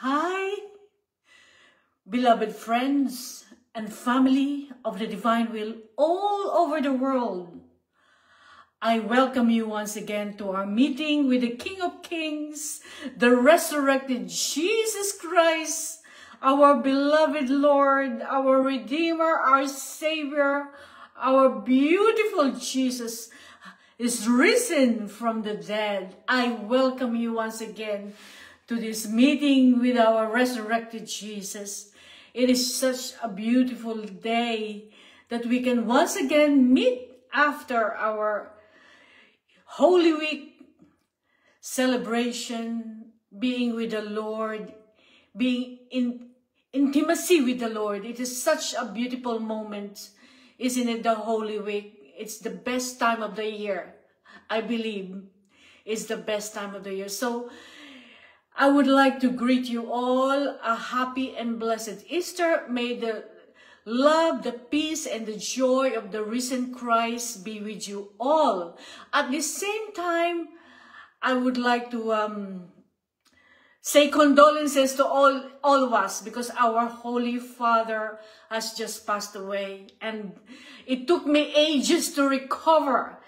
Hi, beloved friends and family of the Divine Will all over the world. I welcome you once again to our meeting with the King of Kings, the resurrected Jesus Christ, our beloved Lord, our Redeemer, our Savior, our beautiful Jesus is risen from the dead. I welcome you once again to this meeting with our resurrected Jesus. It is such a beautiful day that we can once again meet after our Holy Week celebration, being with the Lord, being in intimacy with the Lord. It is such a beautiful moment, isn't it, the Holy Week? It's the best time of the year, I believe. It's the best time of the year. So I would like to greet you all a happy and blessed Easter. May the love, the peace, and the joy of the risen Christ be with you all. At the same time, I would like to say condolences to all of us, because our Holy Father has just passed away. And it took me ages to recover.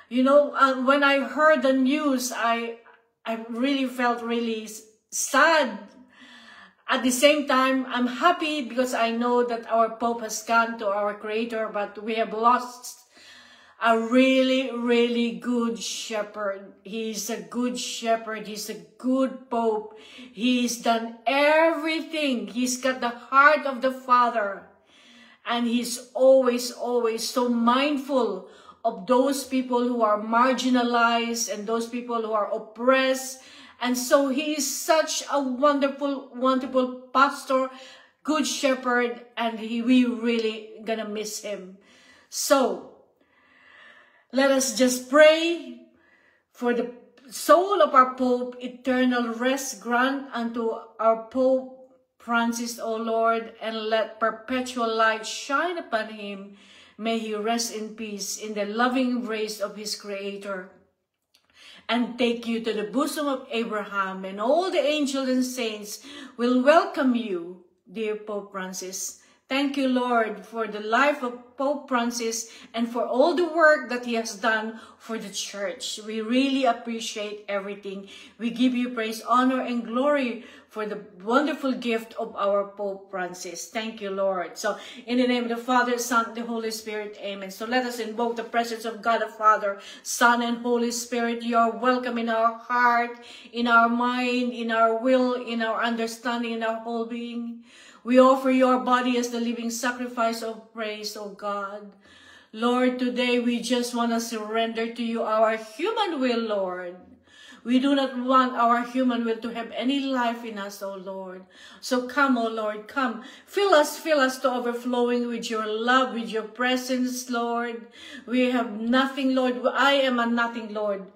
You know, when I heard the news, I really felt really sad. At the same time, I'm happy because I know that our Pope has gone to our Creator, but we have lost a really, really good shepherd. He's a good shepherd. He's a good Pope. He's done everything. He's got the heart of the Father. And he's always, always so mindful of those people who are marginalized and those people who are oppressed. And so he is such a wonderful, wonderful pastor, good shepherd, and we really gonna miss him. So let us just pray for the soul of our Pope. Eternal rest grant unto our Pope Francis, O Lord, and let perpetual light shine upon him. May he rest in peace in the loving embrace of his Creator, and take you to the bosom of Abraham, and all the angels and saints will welcome you, dear Pope Francis. Thank you, Lord, for the life of Pope Francis and for all the work that he has done for the church. We really appreciate everything. We give you praise, honor, and glory for the wonderful gift of our Pope Francis. Thank you, Lord. So, in the name of the Father, Son, and the Holy Spirit, amen. So let us invoke the presence of God the Father, Son, and Holy Spirit. You are welcome in our heart, in our mind, in our will, in our understanding, in our whole being. We offer your body as the living sacrifice of praise, O God. Lord, today we just want to surrender to you our human will, Lord. We do not want our human will to have any life in us, O Lord. So come, O Lord, come. Fill us to overflowing with your love, with your presence, Lord. We have nothing, Lord. I am a nothing, Lord.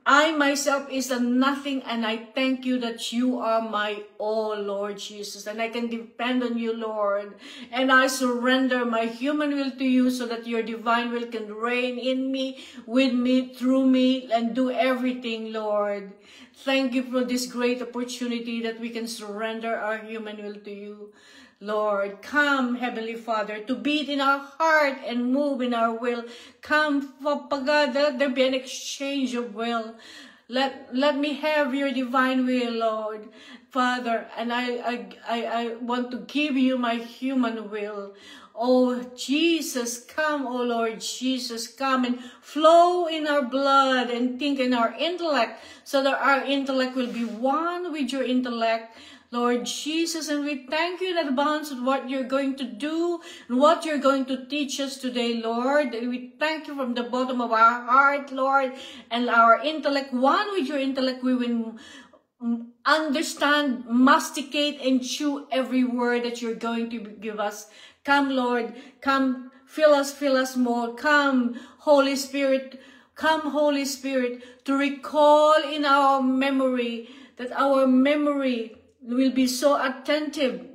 I myself is a nothing, and I thank you that you are my all, Lord Jesus, and I can depend on you, Lord. And I surrender my human will to you so that your divine will can reign in me, with me, through me, and do everything, Lord. Thank you for this great opportunity that we can surrender our human will to you. Lord, come, Heavenly Father, to beat in our heart and move in our will. Come, Papa God, let there be an exchange of will. Let me have your divine will, Lord, Father, and I want to give you my human will. Oh, Jesus, come, oh Lord Jesus, come and flow in our blood and think in our intellect, so that our intellect will be one with your intellect, Lord Jesus. And we thank you in advance of what you're going to do and what you're going to teach us today, Lord. And we thank you from the bottom of our heart, Lord, and our intellect, one with your intellect, we will understand, masticate, and chew every word that you're going to give us. Come, Lord, come, fill us more. Come, Holy Spirit, to recall in our memory, that our memory will be so attentive,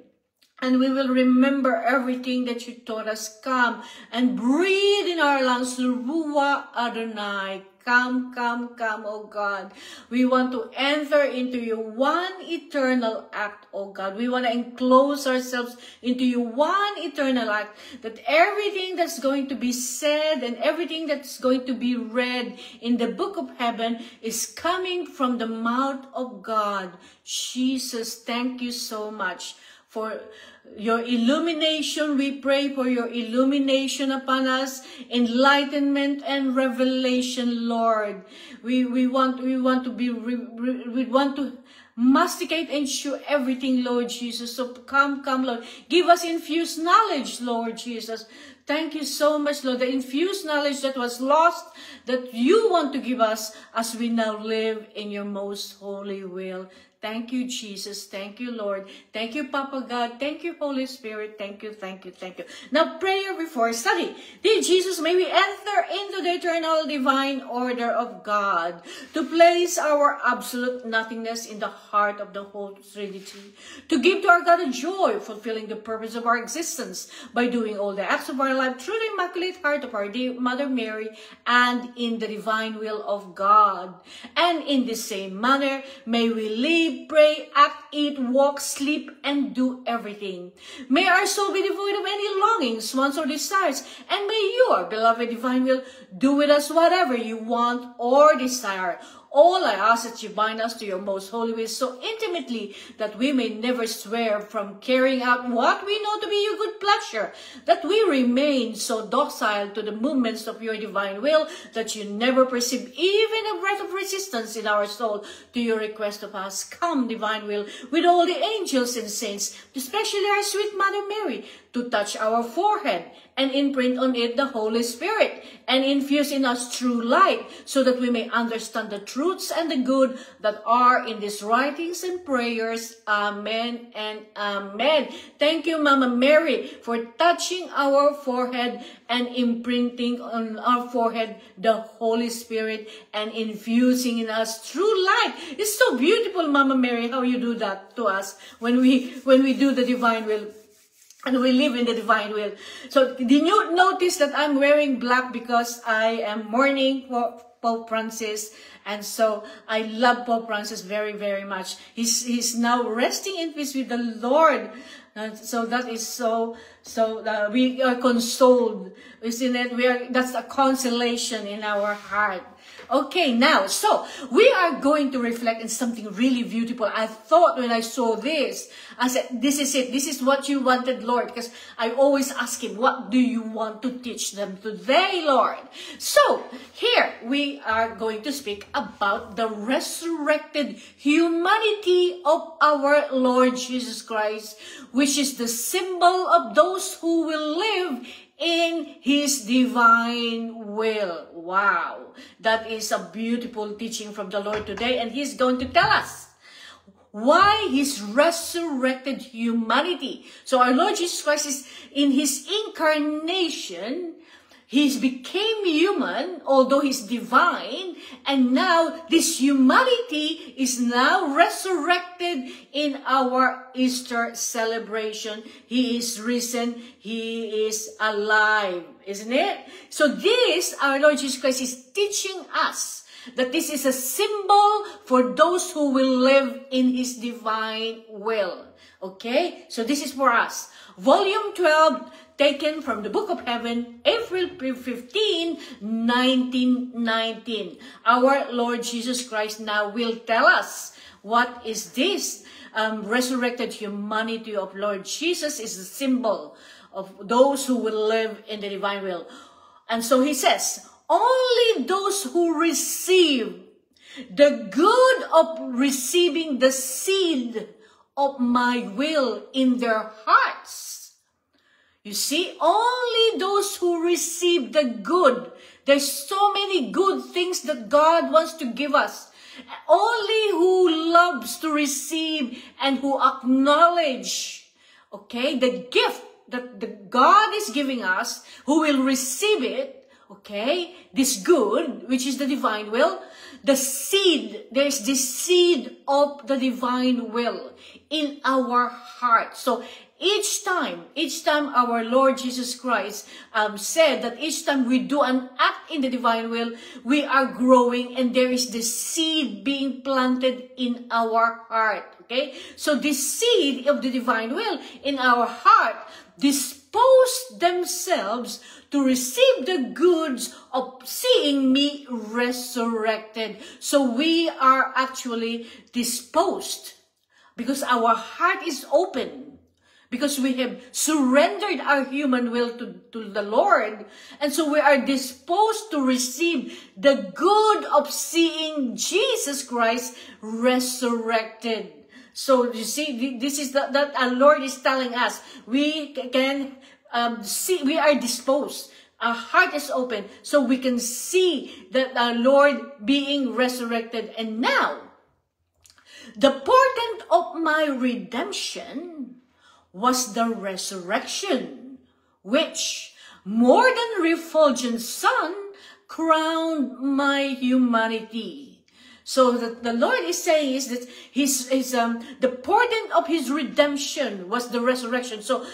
and we will remember everything that you taught us. Come and breathe in our lungs, Ruach Adonai. Come, come, come, oh God. We want to enter into your one eternal act, oh God. We want to enclose ourselves into your one eternal act, that everything that's going to be said and everything that's going to be read in the book of heaven is coming from the mouth of God. Jesus, thank you so much for your illumination. We pray for your illumination upon us, enlightenment and revelation, Lord. We want to masticate and chew everything, Lord Jesus. So come, Lord. Give us infused knowledge, Lord Jesus. Thank you so much, Lord. The infused knowledge that was lost, that you want to give us as we now live in your most holy will. Thank you, Jesus. Thank you, Lord. Thank you, Papa God. Thank you, Holy Spirit. Thank you, thank you, thank you. Now, prayer before study. Dear Jesus, may we enter into the eternal divine order of God to place our absolute nothingness in the heart of the whole Trinity, to give to our God a joy, fulfilling the purpose of our existence by doing all the acts of our life through the Immaculate Heart of our dear Mother Mary and in the divine will of God. And in the same manner, may we live, pray, act, eat, walk, sleep, and do everything. May our soul be devoid of any longings, wants, or desires, and may your beloved divine will do with us whatever you want or desire. All I ask that you bind us to your most holy will so intimately that we may never swerve from carrying out what we know to be your good pleasure, that we remain so docile to the movements of your divine will that you never perceive even a breath of resistance in our soul to your request of us. Come, divine will, with all the angels and saints, especially our sweet Mother Mary, to touch our forehead and imprint on it the Holy Spirit and infuse in us true light so that we may understand the truths and the good that are in these writings and prayers. Amen and amen. Thank you, Mama Mary, for touching our forehead and imprinting on our forehead the Holy Spirit and infusing in us true light. It's so beautiful, Mama Mary, how you do that to us when we do the divine will. And we live in the divine will. So, did you notice that I'm wearing black because I am mourning for Pope Francis? And so, I love Pope Francis very, very much. He's now resting in peace with the Lord. And so that is we are consoled, isn't it? That's a consolation in our heart. Okay, now, so we are going to reflect on something really beautiful. I thought when I saw this, I said, this is it. This is what you wanted, Lord. Because I always ask him, what do you want to teach them today, Lord? So, here we are going to speak about the resurrected humanity of our Lord Jesus Christ, which is the symbol of those who will live in his divine will. Wow, that is a beautiful teaching from the Lord today, and he's going to tell us why his resurrected humanity. So our Lord Jesus Christ is in his incarnation. He became human, although he's divine, and now this humanity is now resurrected in our Easter celebration. He is risen, he is alive, isn't it? So this, our Lord Jesus Christ is teaching us that this is a symbol for those who will live in his divine will. Okay? So this is for us. Volume 12, taken from the Book of Heaven, April 15, 1919. Our Lord Jesus Christ now will tell us what is this resurrected humanity of Lord Jesus is a symbol of those who will live in the divine will. And so he says, only those who receive the good of receiving the seed of my will in their hearts. You see, only those who receive the good. There's so many good things that God wants to give us. Only who loves to receive and who acknowledge, okay, the gift that God is giving us, who will receive it, okay, this good, which is the divine will, the seed, there's this seed of the divine will in our heart. So, Each time our Lord Jesus Christ said that each time we do an act in the divine will, we are growing, and there is the seed being planted in our heart. Okay? So this seed of the divine will in our heart dispose themselves to receive the goods of seeing me resurrected. So we are actually disposed because our heart is open, because we have surrendered our human will to the Lord. And so we are disposed to receive the good of seeing Jesus Christ resurrected. So you see, this is that our Lord is telling us. We can see, we are disposed. Our heart is open, so we can see that our Lord being resurrected. And now, the portent of my redemption was the resurrection, which, more than refulgent sun, crowned my humanity. So the Lord is saying is that the portent of his redemption was the resurrection. So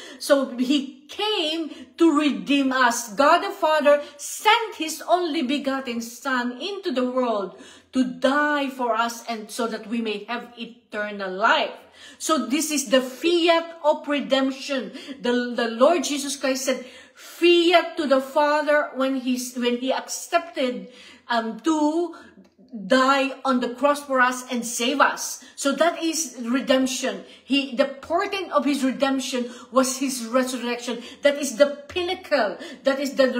he came to redeem us. God the Father sent his only begotten Son into the world to die for us, and so that we may have eternal life. So this is the fiat of redemption. The Lord Jesus Christ said fiat to the Father when he accepted to die on the cross for us and save us. So that is redemption. The portent of his redemption was his resurrection. That is the pinnacle. That is the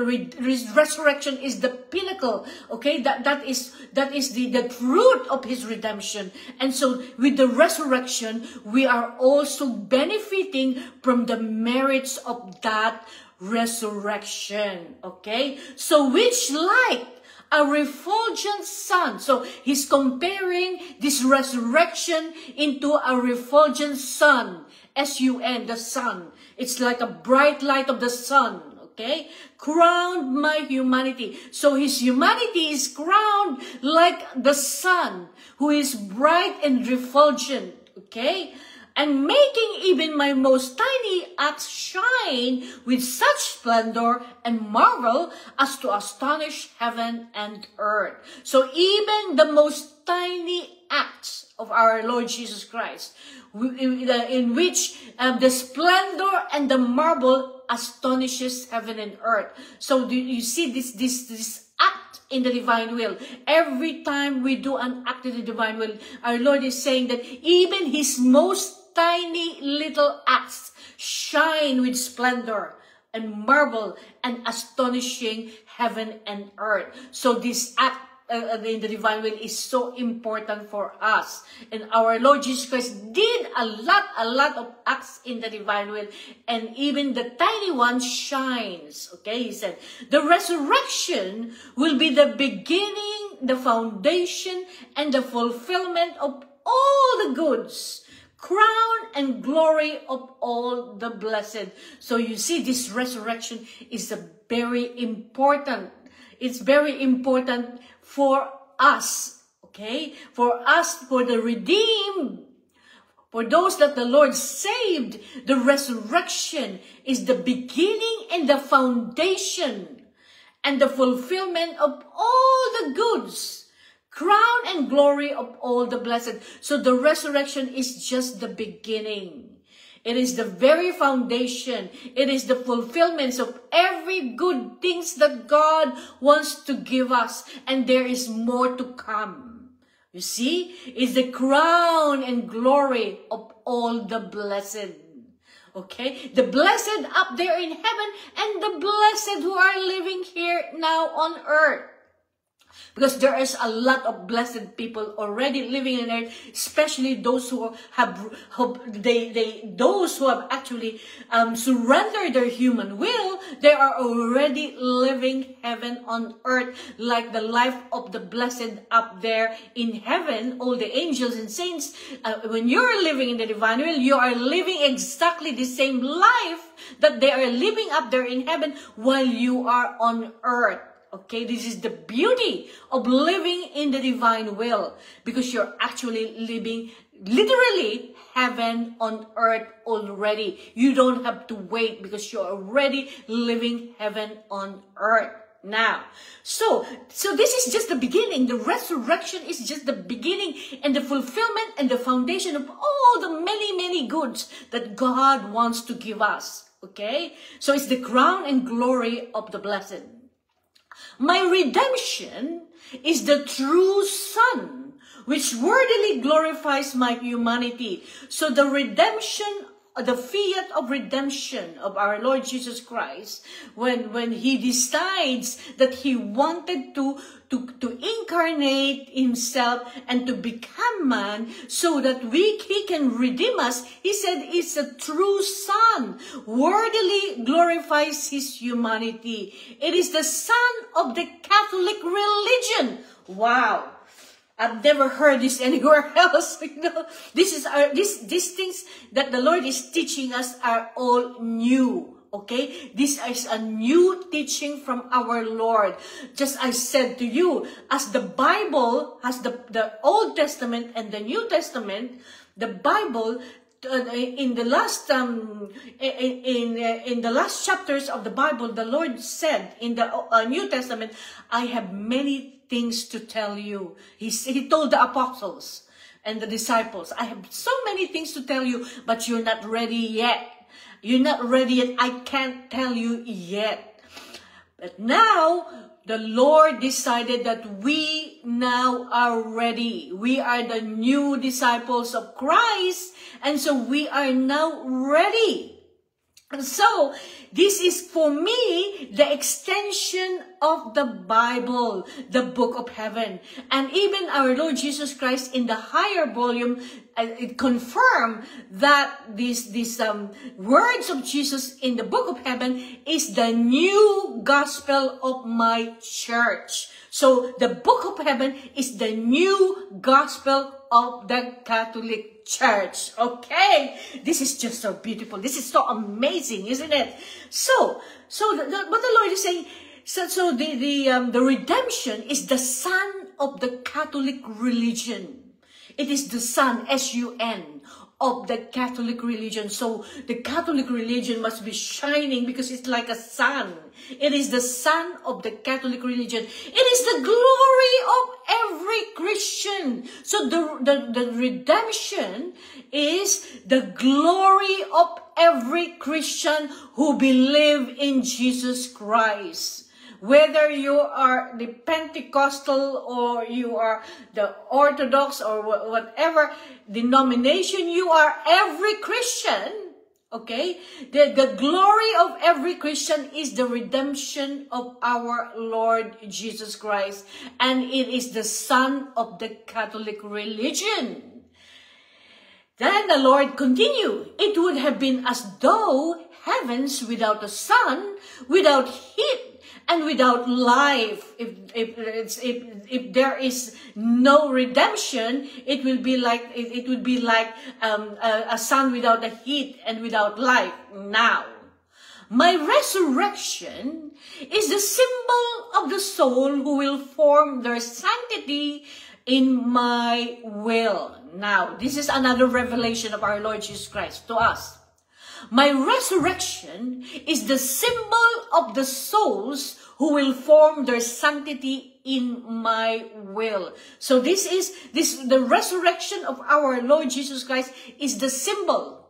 resurrection is the pinnacle. Okay, that is the fruit of his redemption. And so with the resurrection, we are also benefiting from the merits of that resurrection. Okay, so which like a refulgent sun. So he's comparing this resurrection into a refulgent sun. S-U-N, the sun. It's like a bright light of the sun. Okay? Crowned my humanity. So his humanity is crowned like the sun, who is bright and refulgent. Okay? And making even my most tiny acts shine with such splendor and marvel as to astonish heaven and earth. So even the most tiny acts of our Lord Jesus Christ, in which the splendor and the marvel astonishes heaven and earth. So you see this act in the divine will. Every time we do an act in the divine will, our Lord is saying that even his most tiny little acts shine with splendor and marvel and astonishing heaven and earth. So this act in the divine will is so important for us. And our Lord Jesus Christ did a lot of acts in the divine will, and even the tiny one shines. Okay, he said, the resurrection will be the beginning, the foundation, and the fulfillment of all the goods, crown and glory of all the blessed. So you see, this resurrection is a very important. It's very important for us, okay? For us, for the redeemed, for those that the Lord saved. The resurrection is the beginning and the foundation and the fulfillment of all the goods, crown and glory of all the blessed. So the resurrection is just the beginning. It is the very foundation. It is the fulfillment of every good things that God wants to give us. And there is more to come. You see, it's the crown and glory of all the blessed. Okay? The blessed up there in heaven and the blessed who are living here now on earth. Because there is a lot of blessed people already living on earth, especially those who have actually surrendered their human will. They are already living heaven on earth, like the life of the blessed up there in heaven. All the angels and saints, when you're living in the divine will, you are living exactly the same life that they are living up there in heaven while you are on earth. Okay, this is the beauty of living in the divine will, because you're actually living literally heaven on earth already. You don't have to wait because you're already living heaven on earth now. So this is just the beginning. The resurrection is just the beginning and the fulfillment and the foundation of all the many, many goods that God wants to give us. Okay? So it's the crown and glory of the blessed. My redemption is the true Son, which worthily glorifies my humanity. So the redemption, the fiat of redemption of our Lord Jesus Christ, when he decides that he wanted to incarnate himself and to become man so that he can redeem us, he said it's a true Son, worthily glorifies his humanity. It is the Son of the Catholic religion. Wow. I've never heard this anywhere else. You know, these things that the Lord is teaching us are all new. Okay, this is a new teaching from our Lord. Just I said to you, as the Bible has the Old Testament and the New Testament, the Bible in the last in the last chapters of the Bible, the Lord said in the New Testament, I have many things to tell you. He told the apostles and the disciples, I have so many things to tell you, but you're not ready yet. You're not ready yet. I can't tell you yet. But now, the Lord decided that we now are ready. We are the new disciples of Christ, and so we are now ready. And so, this is for me the extension of the Bible, the book of heaven. And even our Lord Jesus Christ in the higher volume, it confirmed that these words of Jesus in the book of heaven is the new gospel of my church. So the book of heaven is the new gospel of the Catholic Church. Okay, this is just so beautiful. This is so amazing, isn't it? So what the Lord is saying. So the redemption is the Son of the Catholic religion. It is the Son, S-U-N, of the Catholic religion. So the Catholic religion must be shining because it's like a sun. It is the Son of the Catholic religion. It is the glory of every Christian. So the redemption is the glory of every Christian who believe in Jesus Christ. Whether you are the Pentecostal or you are the Orthodox or whatever denomination you are, every Christian, okay, the glory of every Christian is the redemption of our Lord Jesus Christ. And it is the Son of the Catholic religion. Then the Lord continued, it would have been as though heavens without the sun, without heat, and without life. If there is no redemption, it will be like a sun without the heat and without life. Now, my resurrection is the symbol of the soul who will form their sanctity in my will. Now, this is another revelation of our Lord Jesus Christ to us. My resurrection is the symbol of the souls who will form their sanctity in my will. So the resurrection of our Lord Jesus Christ is the symbol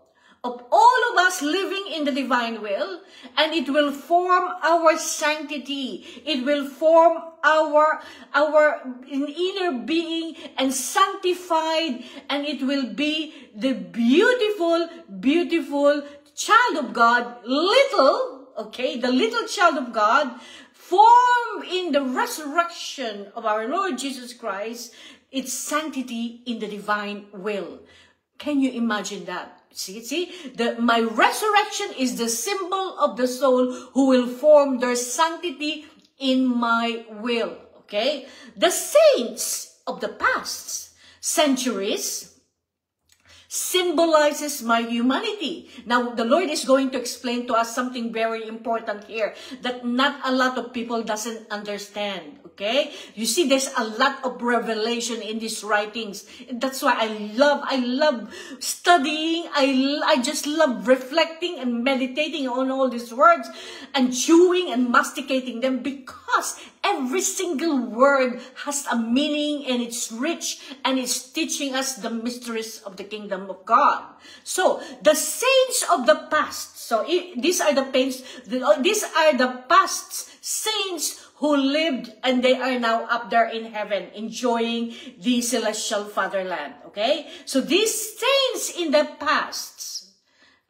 of all of us living in the divine will, and it will form our sanctity. It will form our inner being and sanctified, and it will be the beautiful, beautiful child of God, the little child of God, formed in the resurrection of our Lord Jesus Christ, its sanctity in the divine will. Can you imagine that? See, my resurrection is the symbol of the soul who will form their sanctity in my will. Okay? The saints of the past centuries symbolizes my humanity. Now, the Lord is going to explain to us something very important here that not a lot of people doesn't understand. Okay? You see, there's a lot of revelation in these writings. That's why I love studying. I just love reflecting and meditating on all these words and chewing and masticating them, because every single word has a meaning and it's rich and it's teaching us the mysteries of the kingdom of God. So, the saints of the past. So, these are the past saints who lived, and they are now up there in heaven enjoying the celestial fatherland. Okay? So these saints in the past,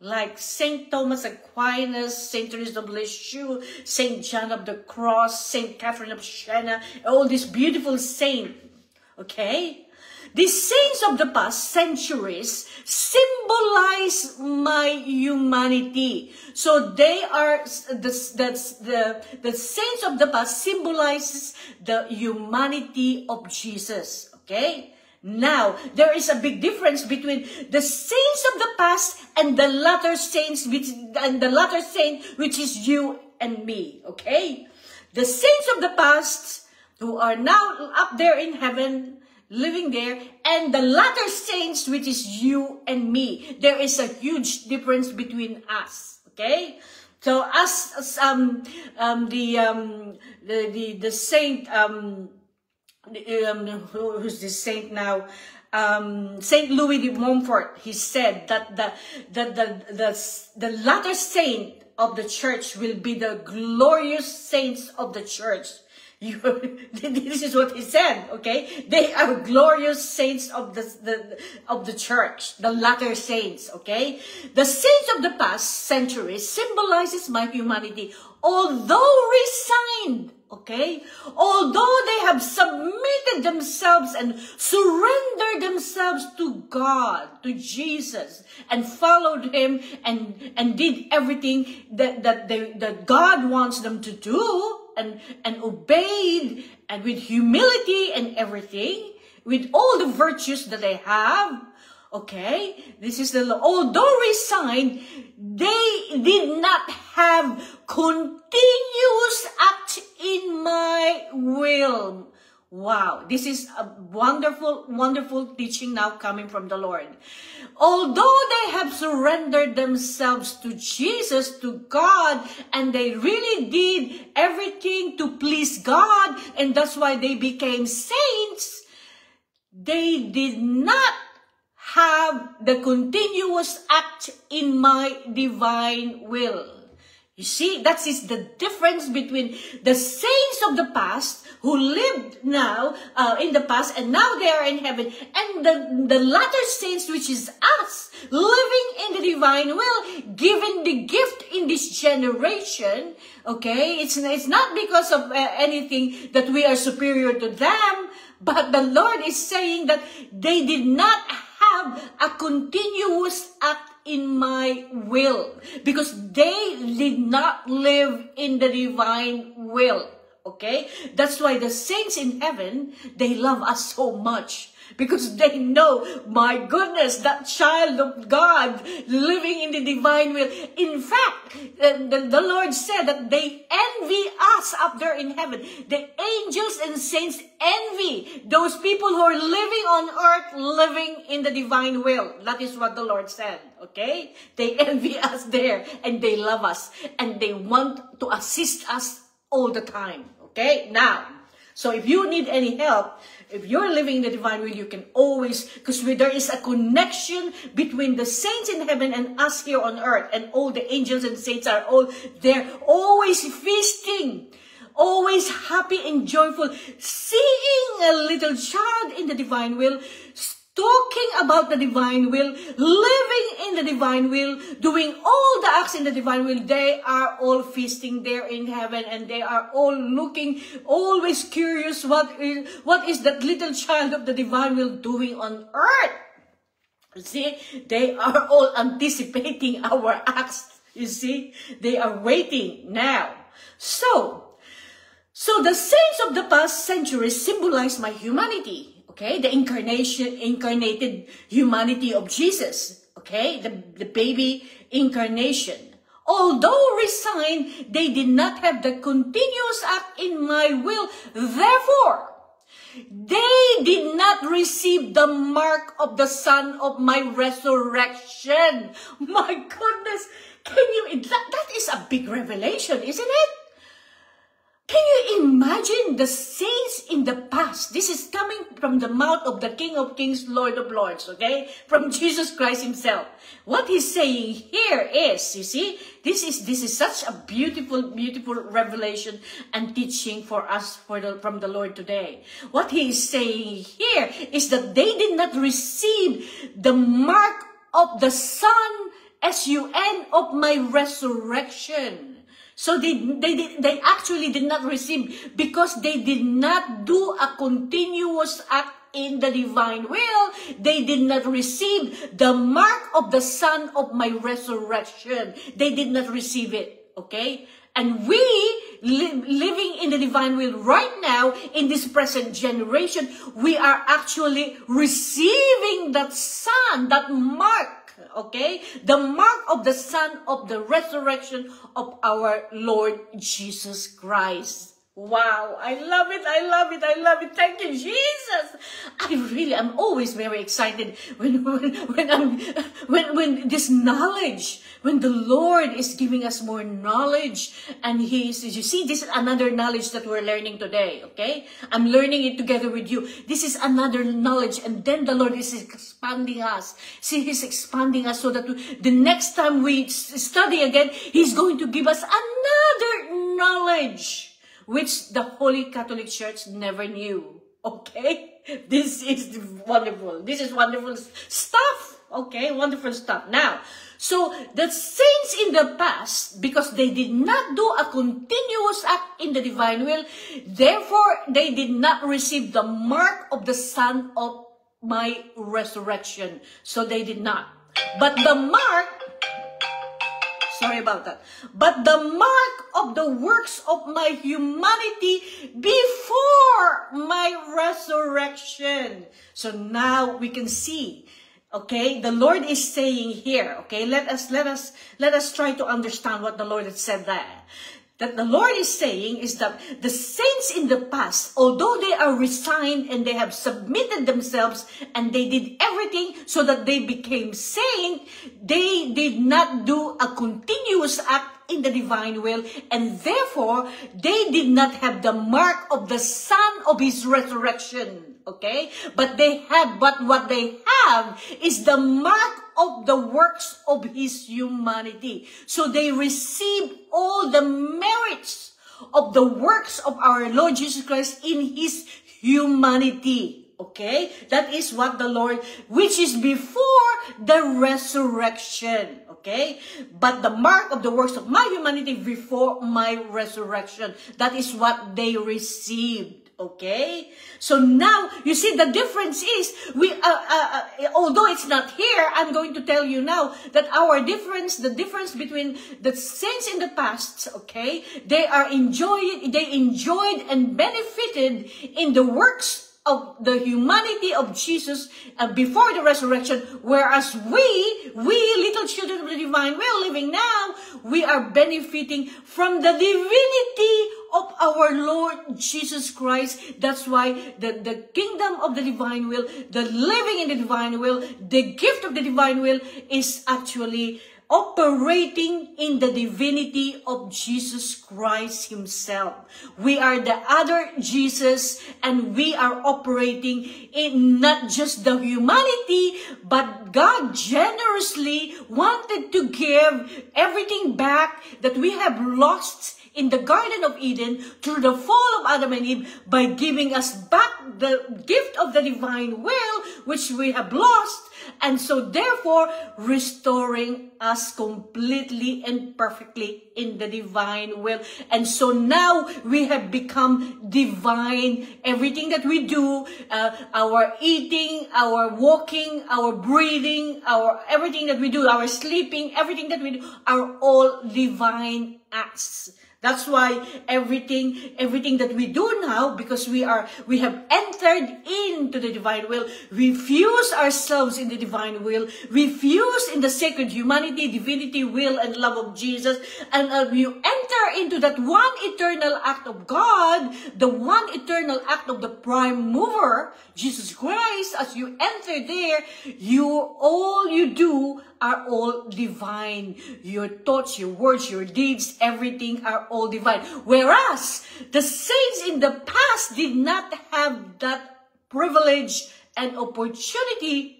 like Saint Thomas Aquinas, Saint Teresa of Lisieux, Saint John of the Cross, Saint Catherine of Siena, all these beautiful saints. Okay? These saints of the past centuries symbolize my humanity. So they are, the saints of the past symbolizes the humanity of Jesus. Okay? Now, there is a big difference between the saints of the past and the latter saints, which is you and me. Okay? The saints of the past who are now up there in heaven, living there, and the latter saints, which is you and me. There is a huge difference between us. Okay, so the saint, who's this saint now? Saint Louis de Montfort. He said that the latter saint of the church will be the glorious saints of the church. This is what he said, okay? They are glorious saints of the church, the latter saints, okay? The saints of the past centuries symbolizes my humanity, although resigned, okay? Although they have submitted themselves and surrendered themselves to God, to Jesus, and followed him and did everything that God wants them to do, and obeyed, and with humility and everything, with all the virtues that they have, okay? This is although resigned, they did not have continuous act in my will. Wow, this is a wonderful, wonderful teaching now coming from the Lord. Although they have surrendered themselves to Jesus, to God, and they really did everything to please God, and that's why they became saints, they did not have the continuous act in my divine will. You see, that is the difference between the saints of the past who lived now in the past, and now they are in heaven, and the latter saints, which is us, living in the divine will, given the gift in this generation. Okay, it's not because of anything that we are superior to them, but the Lord is saying that they did not have a continuous act in my will, because they did not live in the divine will. Okay, that's why the saints in heaven, they love us so much, because they know, my goodness, that child of God living in the divine will. In fact, the Lord said that they envy us up there in heaven. The angels and saints envy those people who are living on earth, living in the divine will. That is what the Lord said, okay? They envy us there, and they love us, and they want to assist us all the time, okay? Now, so if you need any help, if you're living in the divine will, you can always, because there is a connection between the saints in heaven and us here on earth, and all the angels and saints are all there, always feasting, always happy and joyful, seeing a little child in the divine will, talking about the divine will, living in the divine will, doing all the acts in the divine will. They are all feasting there in heaven, and they are all looking, always curious, what is that little child of the divine will doing on earth? See, they are all anticipating our acts. You see, they are waiting now. So the saints of the past centuries symbolize my humanity. Okay, the incarnated humanity of Jesus. Okay, the baby incarnation. Although resigned, they did not have the continuous act in my will. Therefore, they did not receive the mark of the Son of my resurrection. My goodness, that is a big revelation, isn't it? Can you imagine the saints in the past? This is coming from the mouth of the King of Kings, Lord of Lords, okay? From Jesus Christ himself. What he's saying here is, you see, this is such a beautiful, beautiful revelation and teaching for us from the Lord today. What he is saying here is that they did not receive the mark of the Son, S-U-N, of my resurrection. So they actually did not receive because they did not do a continuous act in the divine will. They did not receive the mark of the Son of my resurrection. They did not receive it, okay? And we, living in the divine will right now, in this present generation, we are actually receiving that Son, that mark, okay? The mark of the Son of the resurrection of our Lord Jesus Christ. Wow, I love it, I love it, I love it. Thank you, Jesus. I'm always very excited when this knowledge, when the Lord is giving us more knowledge, and you see, this is another knowledge that we're learning today, okay? I'm learning it together with you. This is another knowledge, and then the Lord is expanding us. See, He's expanding us so that the next time we study again, He's going to give us another knowledge, which the Holy Catholic Church never knew, okay? This is wonderful. This is wonderful stuff, okay? Wonderful stuff. Now, so the saints in the past, because they did not do a continuous act in the divine will, therefore they did not receive the mark of the Son of my resurrection. So they did not. But the mark, sorry about that. But the mark of the works of my humanity before my resurrection. So now we can see, okay, the Lord is saying here, okay, let us try to understand what the Lord has said there. That the Lord is saying is that the saints in the past, although they are resigned and they have submitted themselves and they did everything so that they became saint, they did not do a continuous act in the divine will, and therefore they did not have the mark of the Son of His resurrection, okay? But what they have is the mark of the works of His humanity. So they received all the merits of the works of our Lord Jesus Christ in His humanity. Okay? That is what the Lord, which is before the resurrection. Okay? But the mark of the works of my humanity before my resurrection. That is what they received. Okay? So now, you see, the difference is, although it's not here, I'm going to tell you now that the difference between the saints in the past, okay, they enjoyed and benefited in the works of the humanity of Jesus before the resurrection, whereas we little children of the divine will living now, we are benefiting from the divinity of our Lord Jesus Christ. That's why the kingdom of the divine will, the living in the divine will, the gift of the divine will is actually operating in the divinity of Jesus Christ Himself. We are the other Jesus, and we are operating in not just the humanity, but God generously wanted to give everything back that we have lost in the Garden of Eden through the fall of Adam and Eve by giving us back the gift of the divine will, which we have lost, and so therefore restoring us completely and perfectly in the divine will. And so now we have become divine. Everything that we do, our eating, our walking, our breathing, everything that we do, our sleeping, everything that we do are all divine acts. That's why everything that we do now, because we have entered into the divine will, we fuse ourselves in the divine will, we fuse in the sacred humanity, divinity, will, and love of Jesus, and you enter into that one eternal act of God, the one eternal act of the prime mover, Jesus Christ. As you enter there, all you do are all divine. Your thoughts, your words, your deeds, everything are all divine. Whereas the saints in the past did not have that privilege and opportunity,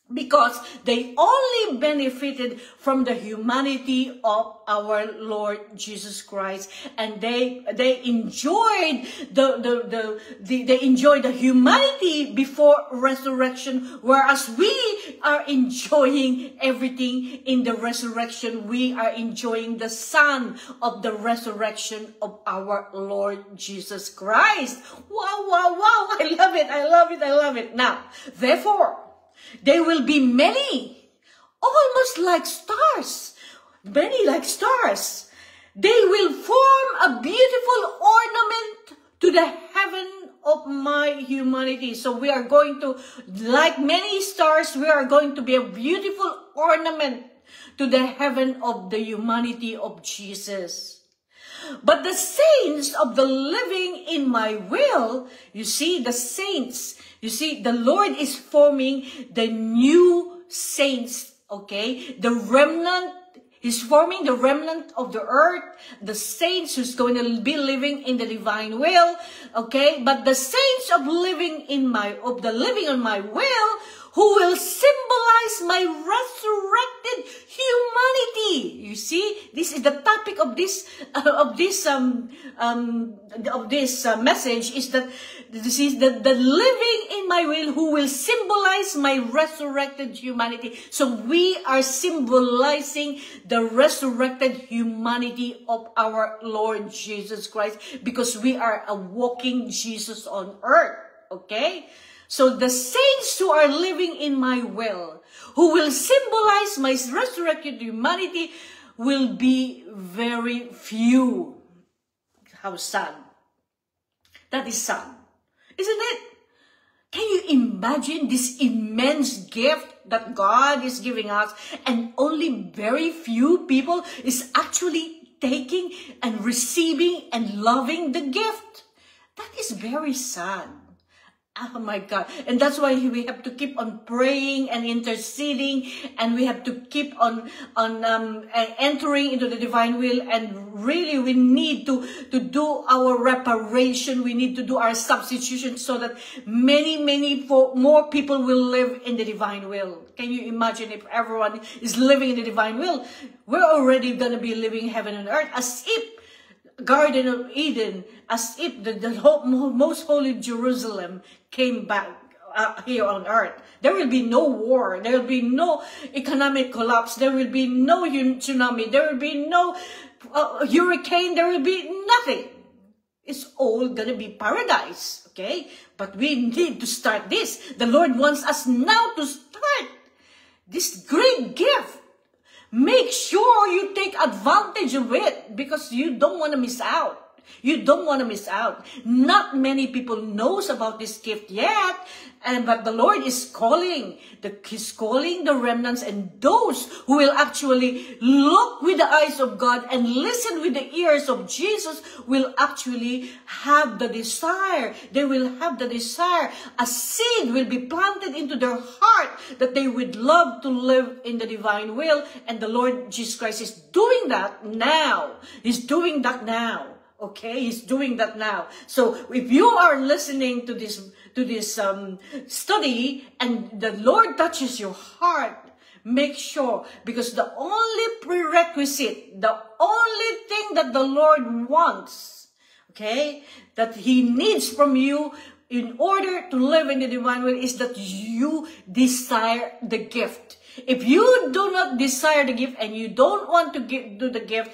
because they only benefited from the humanity of our Lord Jesus Christ, and they enjoyed they enjoyed the humanity before resurrection, whereas we are enjoying everything in the resurrection. We are enjoying the Son of the resurrection of our Lord Jesus Christ. Wow, wow, wow! I love it! I love it! I love it! Now, therefore, there will be many, almost like stars, many like stars. They will form a beautiful ornament to the heaven of my humanity. So we are going to, like many stars, we are going to be a beautiful ornament to the heaven of the humanity of Jesus. But the saints of the living in my will, you see, the saints, you see, the Lord is forming the new saints, okay? The remnant, He's forming the remnant of the earth, the saints who's going to be living in the divine will, okay? But the saints of living on my will, who will symbolize my resurrected humanity. You see, this is the topic of this message, is that this is the living in my will, who will symbolize my resurrected humanity. So we are symbolizing the resurrected humanity of our Lord Jesus Christ, because we are a walking Jesus on earth, okay? So the saints who are living in my will, who will symbolize my resurrected humanity, will be very few. How sad. That is sad, isn't it? Can you imagine this immense gift that God is giving us, and only very few people is actually taking and receiving and loving the gift? That is very sad. Oh my God. And that's why we have to keep on praying and interceding, and we have to keep on entering into the divine will. And really, we need to do our reparation. We need to do our substitution, so that many more people will live in the divine will. Can you imagine if everyone is living in the divine will? We're already going to be living heaven and earth, as if Garden of Eden, as if the most holy Jerusalem came back here on earth. There will be no war. There will be no economic collapse. There will be no tsunami. There will be no hurricane. There will be nothing. It's all going to be paradise, okay? But we need to start this. The Lord wants us now to start this great gift. Make sure you take advantage of it, because you don't want to miss out. You don't want to miss out. Not many people knows about this gift yet, but the Lord is calling. He's calling the remnants, and those who will actually look with the eyes of God and listen with the ears of Jesus will actually have the desire. They will have the desire. A seed will be planted into their heart that they would love to live in the divine will. And the Lord Jesus Christ is doing that now. He's doing that now. Okay, He's doing that now. So if you are listening to this study, and the Lord touches your heart, make sure, because the only prerequisite, the only thing that the Lord wants, okay, that He needs from you in order to live in the divine will, is that you desire the gift. If you do not desire the gift, and you don't want to do the gift,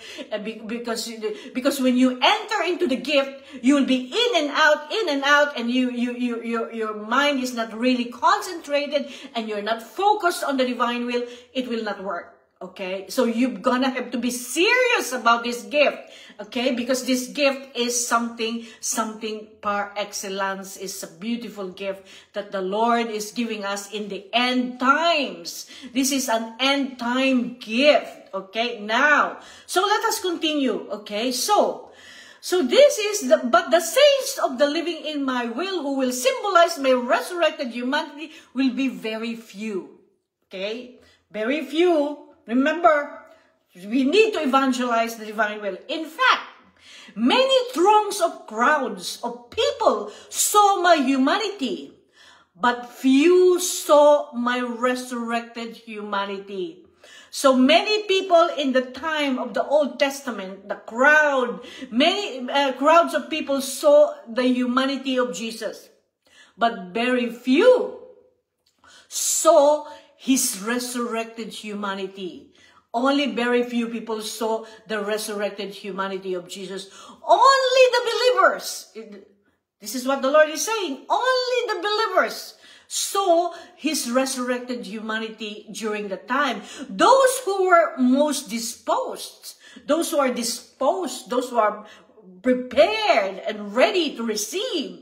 because when you enter into the gift, you will be in and out, and your mind is not really concentrated, and you're not focused on the divine will, it will not work. Okay, so you're gonna have to be serious about this gift, okay? Because this gift is something par excellence. It's a beautiful gift that the Lord is giving us in the end times. This is an end time gift, okay? Now, so let us continue, okay? So this is but the saints of the living in my will, who will symbolize my resurrected humanity, will be very few, okay? Very few. Remember, we need to evangelize the divine will. In fact, many throngs of crowds of people saw my humanity, but few saw my resurrected humanity. So many people in the time of the Old Testament, the crowd, many crowds of people saw the humanity of Jesus, but very few saw his resurrected humanity. Only very few people saw the resurrected humanity of Jesus. Only the believers, this is what the Lord is saying, only the believers saw his resurrected humanity during the time. Those who were most disposed, those who are prepared and ready to receive.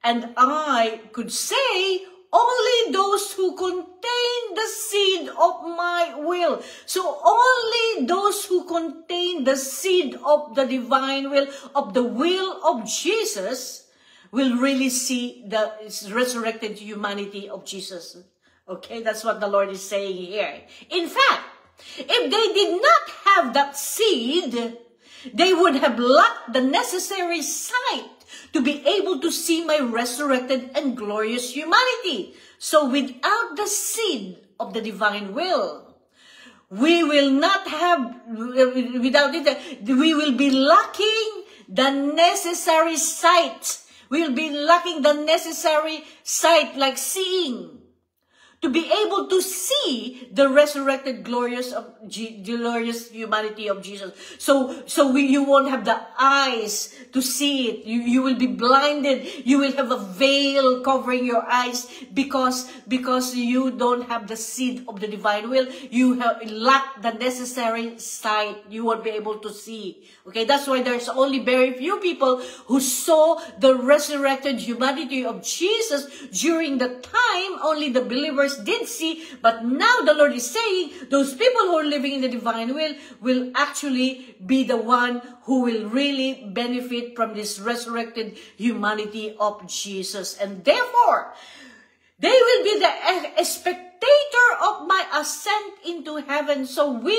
And I could say, only those who contain the seed of my will. So only those who contain the seed of the divine will, of the will of Jesus, will really see the resurrected humanity of Jesus. Okay, that's what the Lord is saying here. In fact, if they did not have that seed, they would have lacked the necessary sight to be able to see my resurrected and glorious humanity. So without the seed of the divine will, we will not have, without it, we will be lacking the necessary sight. We will be lacking the necessary sight, like seeing, to be able to see the resurrected glorious humanity of Jesus. You won't have the eyes to see it. You will be blinded. You will have a veil covering your eyes because you don't have the seed of the divine will. You lack the necessary sight. You won't be able to see. Okay, that's why there's only very few people who saw the resurrected humanity of Jesus during the time. Only the believers did see, but now the Lord is saying those people who are living in the divine will actually be the one who will really benefit from this resurrected humanity of Jesus. And therefore, they will be the spectator of my ascent into heaven. So we,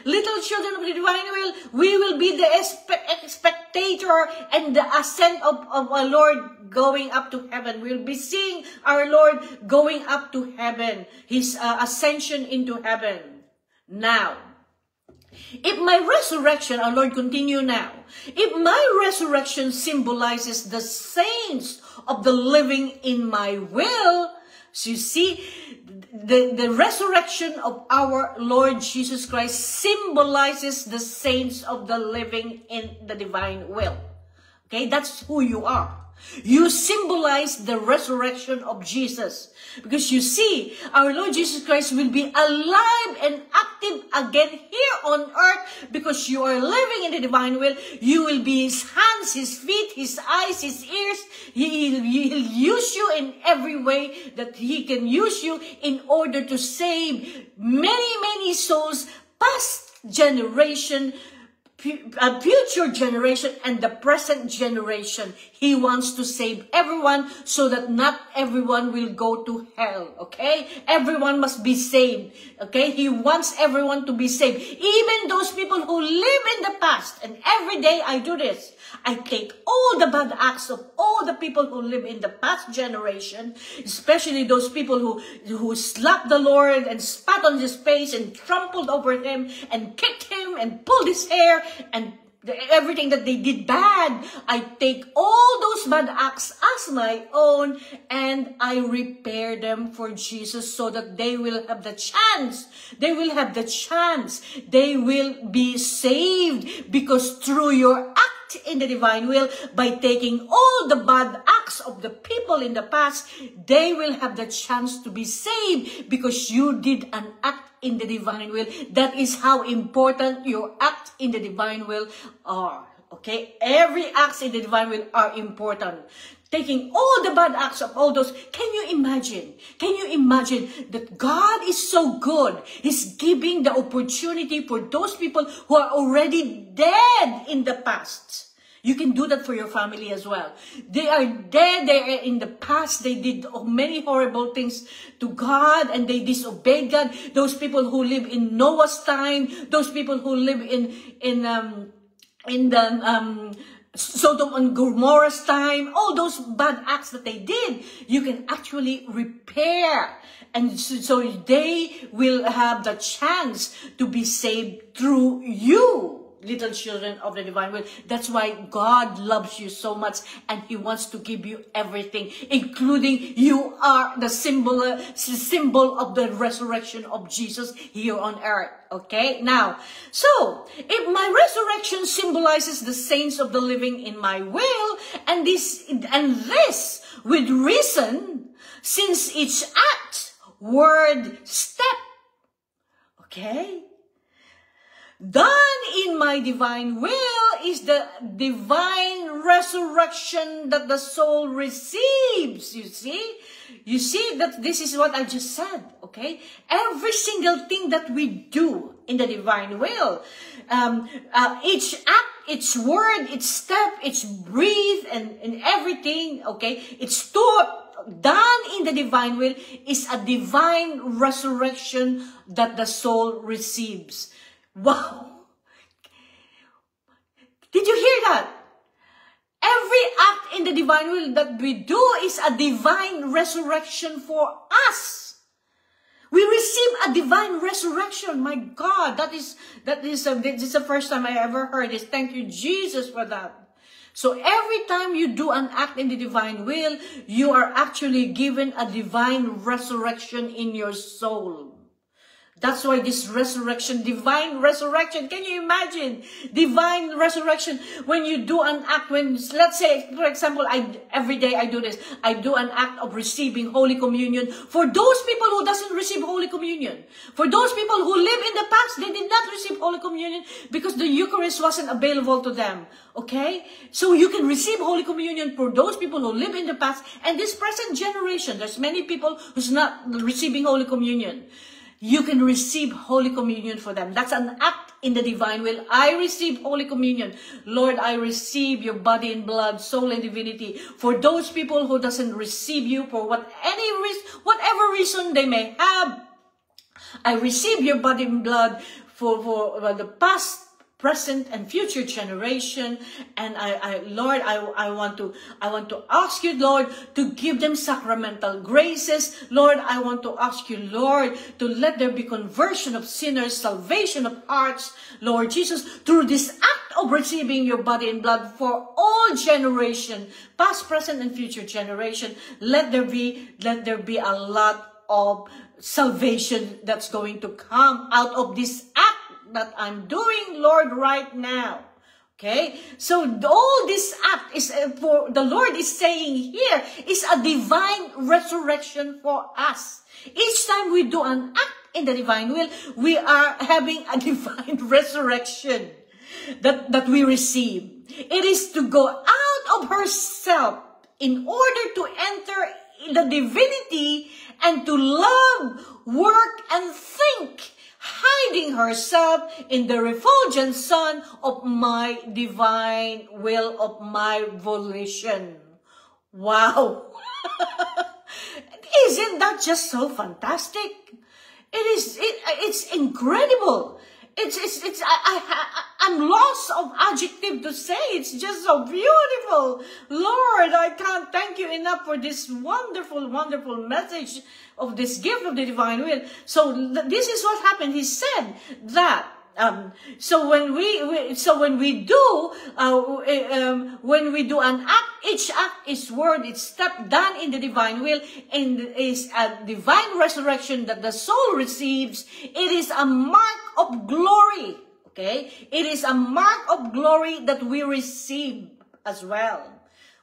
little children of the divine will, we will be the spectator and the ascent of our Lord going up to heaven. We'll be seeing our Lord going up to heaven, his ascension into heaven. Now, if my resurrection, our Lord continue now, if my resurrection symbolizes the saints of the living in my will, so you see, the resurrection of our Lord Jesus Christ symbolizes the saints of the living in the divine will. Okay, that's who you are. You symbolize the resurrection of Jesus. Because you see, our Lord Jesus Christ will be alive and active again here on earth because you are living in the divine will. You will be his hands, his feet, his eyes, his ears. He'll use you in every way that he can use you in order to save many, many souls, past generation, a future generation, and the present generation. He wants to save everyone so that not everyone will go to hell, okay? Everyone must be saved, okay? He wants everyone to be saved. Even those people who live in the past, and every day I do this. I take all the bad acts of all the people who live in the past generation, especially those people who slapped the Lord and spat on his face and trampled over him and kicked him and pulled his hair and everything that they did bad. I take all those bad acts as my own and I repair them for Jesus so that they will have the chance. They will have the chance. They will be saved because through your act in the divine will, by taking all the bad acts of the people in the past, they will have the chance to be saved because you did an act in the divine will. That is how important your act in the divine will are. Okay? Every act in the divine will are important. Taking all the bad acts of all those. Can you imagine? Can you imagine that God is so good? He's giving the opportunity for those people who are already dead in the past. You can do that for your family as well. They are dead. They are in the past. They did many horrible things to God and they disobeyed God. Those people who live in Noah's time. Those people who live in the Sodom and Gomorrah's time, all those bad acts that they did, you can actually repair. And so they will have the chance to be saved through you, little children of the divine will. That's why God loves you so much and He wants to give you everything, including you are the symbol of the resurrection of Jesus here on earth. Okay, now, so if my resurrection symbolizes the saints of the living in my will, and this with reason, since each act, word, step, okay, done in my divine will is the divine resurrection that the soul receives. You see that this is what I just said, okay? Every single thing that we do in the divine will, each act, each word, each step, each breathe, and everything, okay? It's thought done in the divine will is a divine resurrection that the soul receives. Wow! Did you hear that? Every act in the divine will that we do is a divine resurrection for us. We receive a divine resurrection. My God, this is the first time I ever heard this. Thank you, Jesus, for that. So every time you do an act in the divine will, you are actually given a divine resurrection in your soul. That's why this resurrection, divine resurrection, can you imagine? Divine resurrection, when you do an act, let's say, for example, every day I do this. I do an act of receiving Holy Communion for those people who doesn't receive Holy Communion. For those people who live in the past, they did not receive Holy Communion because the Eucharist wasn't available to them. Okay? So you can receive Holy Communion for those people who live in the past and this present generation. There's many people who's not receiving Holy Communion. You can receive Holy Communion for them. That's an act in the divine will. I receive Holy Communion. Lord, I receive your body and blood, soul and divinity. For those people who doesn't receive you for whatever reason they may have, I receive your body and blood for the past, present and future generation. And Lord, I want to ask you, Lord, to give them sacramental graces. Lord, I want to ask you, Lord, to let there be conversion of sinners, salvation of hearts, Lord Jesus, through this act of receiving your body and blood for all generation, past, present, and future generation. Let there be a lot of salvation that's going to come out of this act that I'm doing, Lord, right now. Okay? So all this act is for the Lord is saying here is a divine resurrection for us. Each time we do an act in the divine will, we are having a divine resurrection that we receive. It is to go out of herself in order to enter the divinity and to love, work, and think, hiding herself in the refulgent sun of my divine will, of my volition. Wow! Isn't that just so fantastic? It's incredible. I'm lost of adjective to say. It's just so beautiful. Lord, I can't thank you enough for this wonderful, wonderful message of this gift of the divine will. So this is what happened. He said that so when we do an act, each act is word, it's step done in the divine will, and is a divine resurrection that the soul receives. It is a mark of glory. Okay, it is a mark of glory that we receive as well.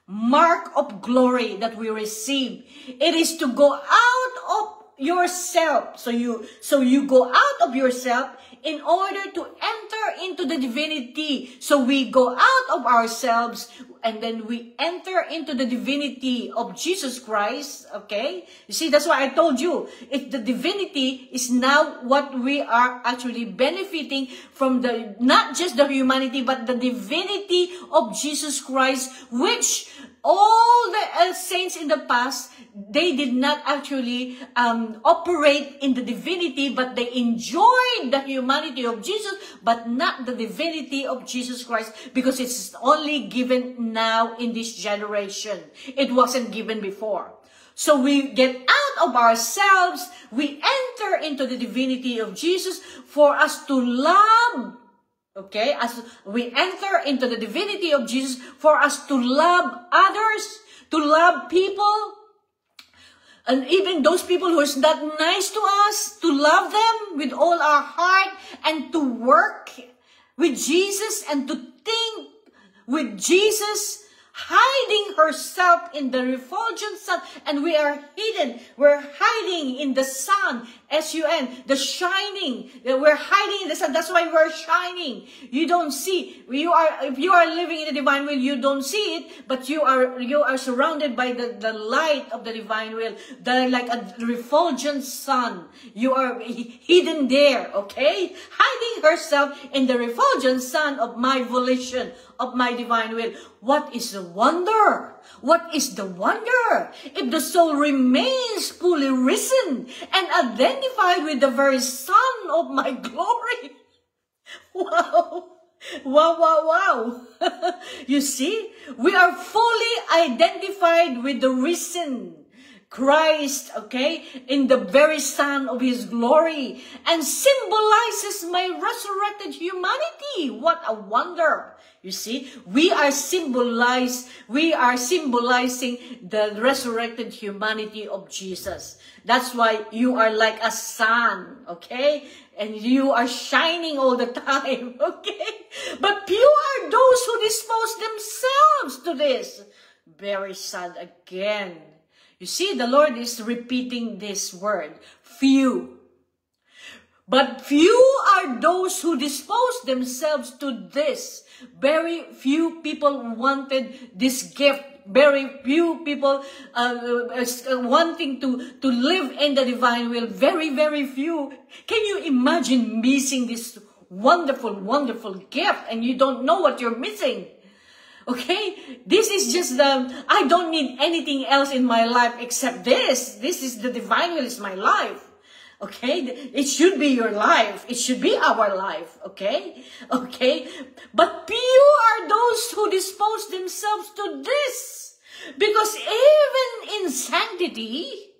Mark of glory that we receive. It is to go out of yourself. So you go out of yourself in order to enter into the divinity. So we go out of ourselves and then we enter into the divinity of Jesus Christ. Okay? You see, that's why I told you, the divinity is now what we are actually benefiting from, not just the humanity, but the divinity of Jesus Christ, which all the saints in the past, they did not actually operate in the divinity, but they enjoyed the humanity of Jesus, but not the divinity of Jesus Christ, because it's only given now in this generation. It wasn't given before. So we get out of ourselves, we enter into the divinity of Jesus for us to love. Okay, as we enter into the divinity of Jesus, for us to love others, to love people, and even those people who is not nice to us, to love them with all our heart, and to work with Jesus, and to think with Jesus, hiding herself in the refulgent sun, and we are hidden. We're hiding in the sun, S-U-N, the shining. We're hiding in the sun. That's why we're shining. You don't see. If you are living in the divine will, you don't see it, but you are surrounded by the light of the divine will, like a refulgent sun. You are hidden there, okay? Hiding herself in the refulgent sun of my volition, of my divine will. What is the wonder? What is the wonder? If the soul remains fully risen and identified with the very sun of my glory. Wow. Wow, wow, wow. You see, we are fully identified with the risen Christ, okay, in the very sun of his glory, and symbolizes my resurrected humanity. What a wonder. You see, we are symbolizing the resurrected humanity of Jesus. That's why you are like a sun, okay? And you are shining all the time, okay? But few are those who dispose themselves to this. Very sad again. You see, the Lord is repeating this word, few. But few are those who dispose themselves to this. Very few people wanted this gift. Very few people wanting to live in the divine will. Very, very few. Can you imagine missing this wonderful, wonderful gift and you don't know what you're missing? Okay, this is just I don't need anything else in my life except this. This is the divine will, is my life. Okay, it should be your life. It should be our life. Okay, okay. But few are those who dispose themselves to this, because even in sanctity,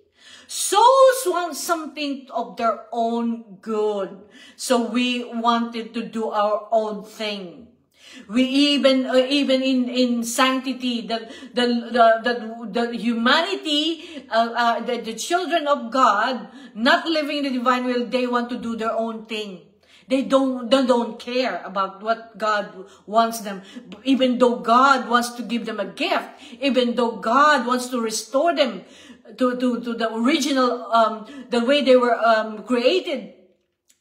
souls want something of their own good. So we wanted to do our own thing. We even in sanctity, the humanity, the children of God, not living in the divine will, they want to do their own thing. They don't care about what God wants them. Even though God wants to give them a gift, even though God wants to restore them to the original, the way they were created,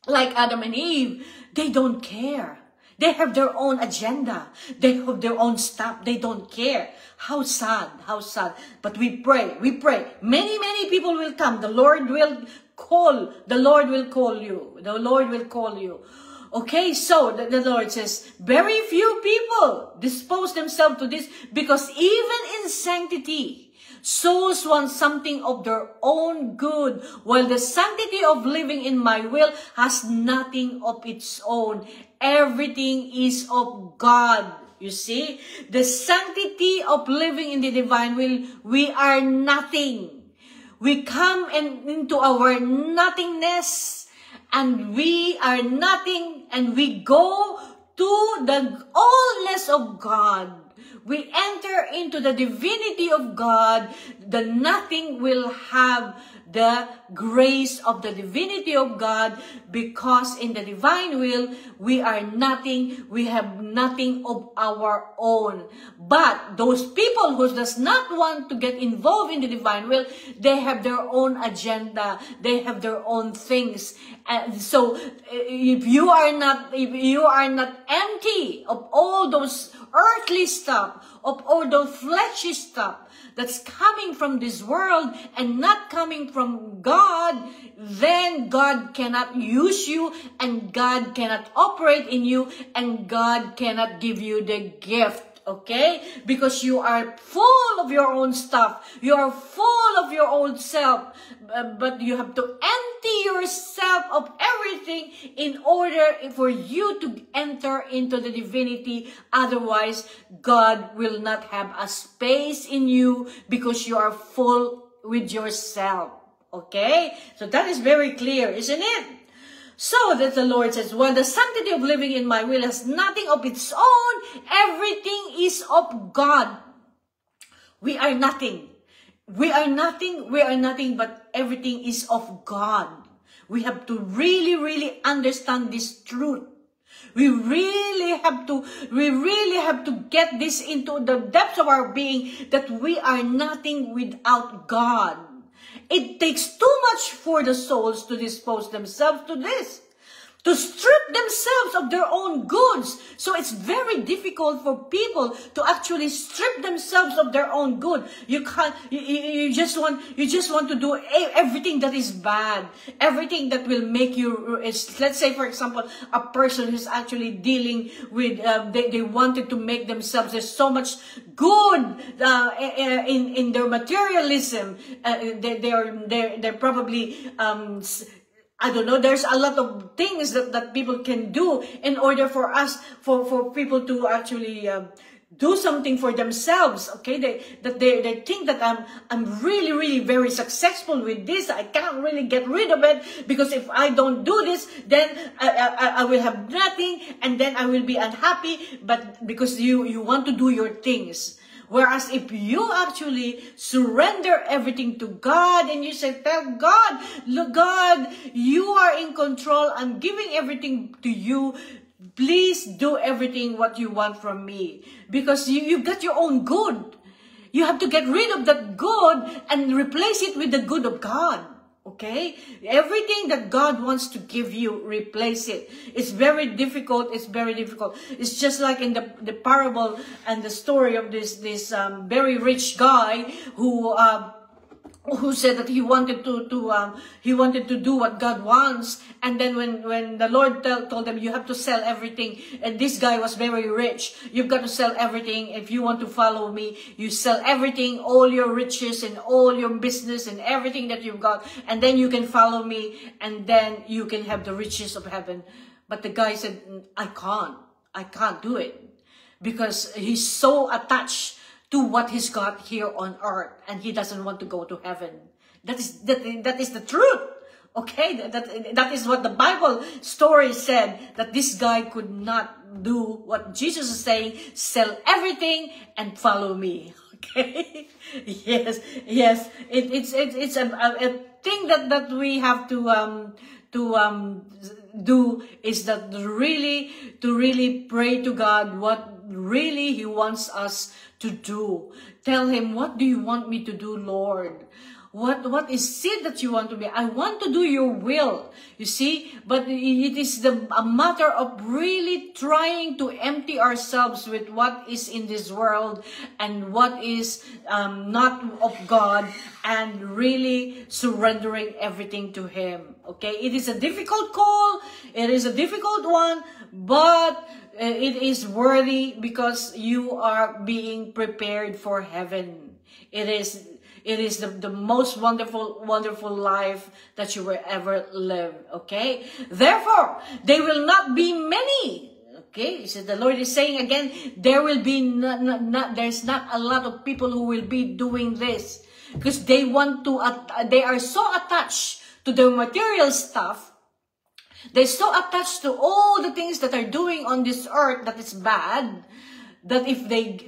like Adam and Eve, they don't care. They have their own agenda. They have their own stuff. They don't care. How sad, how sad. But we pray, we pray. Many, many people will come. The Lord will call. The Lord will call you. The Lord will call you. Okay, so the Lord says, very few people dispose themselves to this, because even in sanctity, souls want something of their own good, while the sanctity of living in my will has nothing of its own. Everything is of God. You see, the sanctity of living in the divine will, we are nothing. We come into our nothingness, and we are nothing, and we go to the allness of God. We enter into the divinity of God. The nothing will have the grace of the divinity of God, because in the divine will, we are nothing, we have nothing of our own. But those people who does not want to get involved in the divine will, they have their own agenda, they have their own things. And so if you are not empty of all those earthly stuff, of all those fleshy stuff that's coming from this world and not coming from God, then God cannot use you, and God cannot operate in you, and God cannot give you the gift. Okay? Because you are full of your own stuff. You are full of your own self. But you have to empty yourself of everything in order for you to enter into the divinity. Otherwise, God will not have a space in you because you are full with yourself. Okay? So that is very clear, isn't it? So that the Lord says, well, the sanctity of living in my will has nothing of its own. Everything is of God. We are nothing. We are nothing. We are nothing, but everything is of God. We have to really, really understand this truth. We really have to get this into the depths of our being, that we are nothing without God. It takes too much for the souls to dispose themselves to this, to strip themselves of their own goods. So it's very difficult for people to actually strip themselves of their own good. You can't. You just want to do everything that is bad, everything that will make you. Let's say, for example, a person who's actually dealing with. They wanted to make themselves. There's so much good in their materialism. They're probably. I don't know, there's a lot of things that people can do in order for us, for people to actually do something for themselves. Okay, they think that I'm really, really very successful with this. I can't really get rid of it, because if I don't do this, then I will have nothing, and then I will be unhappy. But because you want to do your things. Whereas if you actually surrender everything to God and you say, tell God, look, God, you are in control. I'm giving everything to you. Please do everything what you want from me. Because you got your own good. You have to get rid of that good and replace it with the good of God. Okay? Everything that God wants to give you, replace it. It's very difficult. It's very difficult. It's just like in the parable and the story of this very rich guy who said that he wanted to do what God wants, and then when the Lord told him, you have to sell everything, and this guy was very rich. You've got to sell everything if you want to follow me. You sell everything, all your riches and all your business and everything that you've got, and then you can follow me, and then you can have the riches of heaven. But the guy said, I can't do it, because he's so attached to what he's got here on earth, and he doesn't want to go to heaven. That is the truth. Okay, that is what the Bible story said, that this guy could not do what Jesus is saying, sell everything and follow me. Okay, yes. It's a thing that we have to do, is that to really pray to God what really He wants us to do. Tell Him, what do you want me to do, Lord? What is it that you want to be? I want to do your will, you see. But it is a matter of really trying to empty ourselves with what is in this world and what is not of God, and really surrendering everything to Him. Okay, it is a difficult call. It is a difficult one, but it is worthy, because you are being prepared for heaven. It is the most wonderful life that you will ever live. Okay, therefore they will not be many. Okay, so the Lord is saying again, there will be there's not a lot of people who will be doing this, because they are so attached to the material stuff. They're so attached to all the things that are doing on this earth that is bad, that if they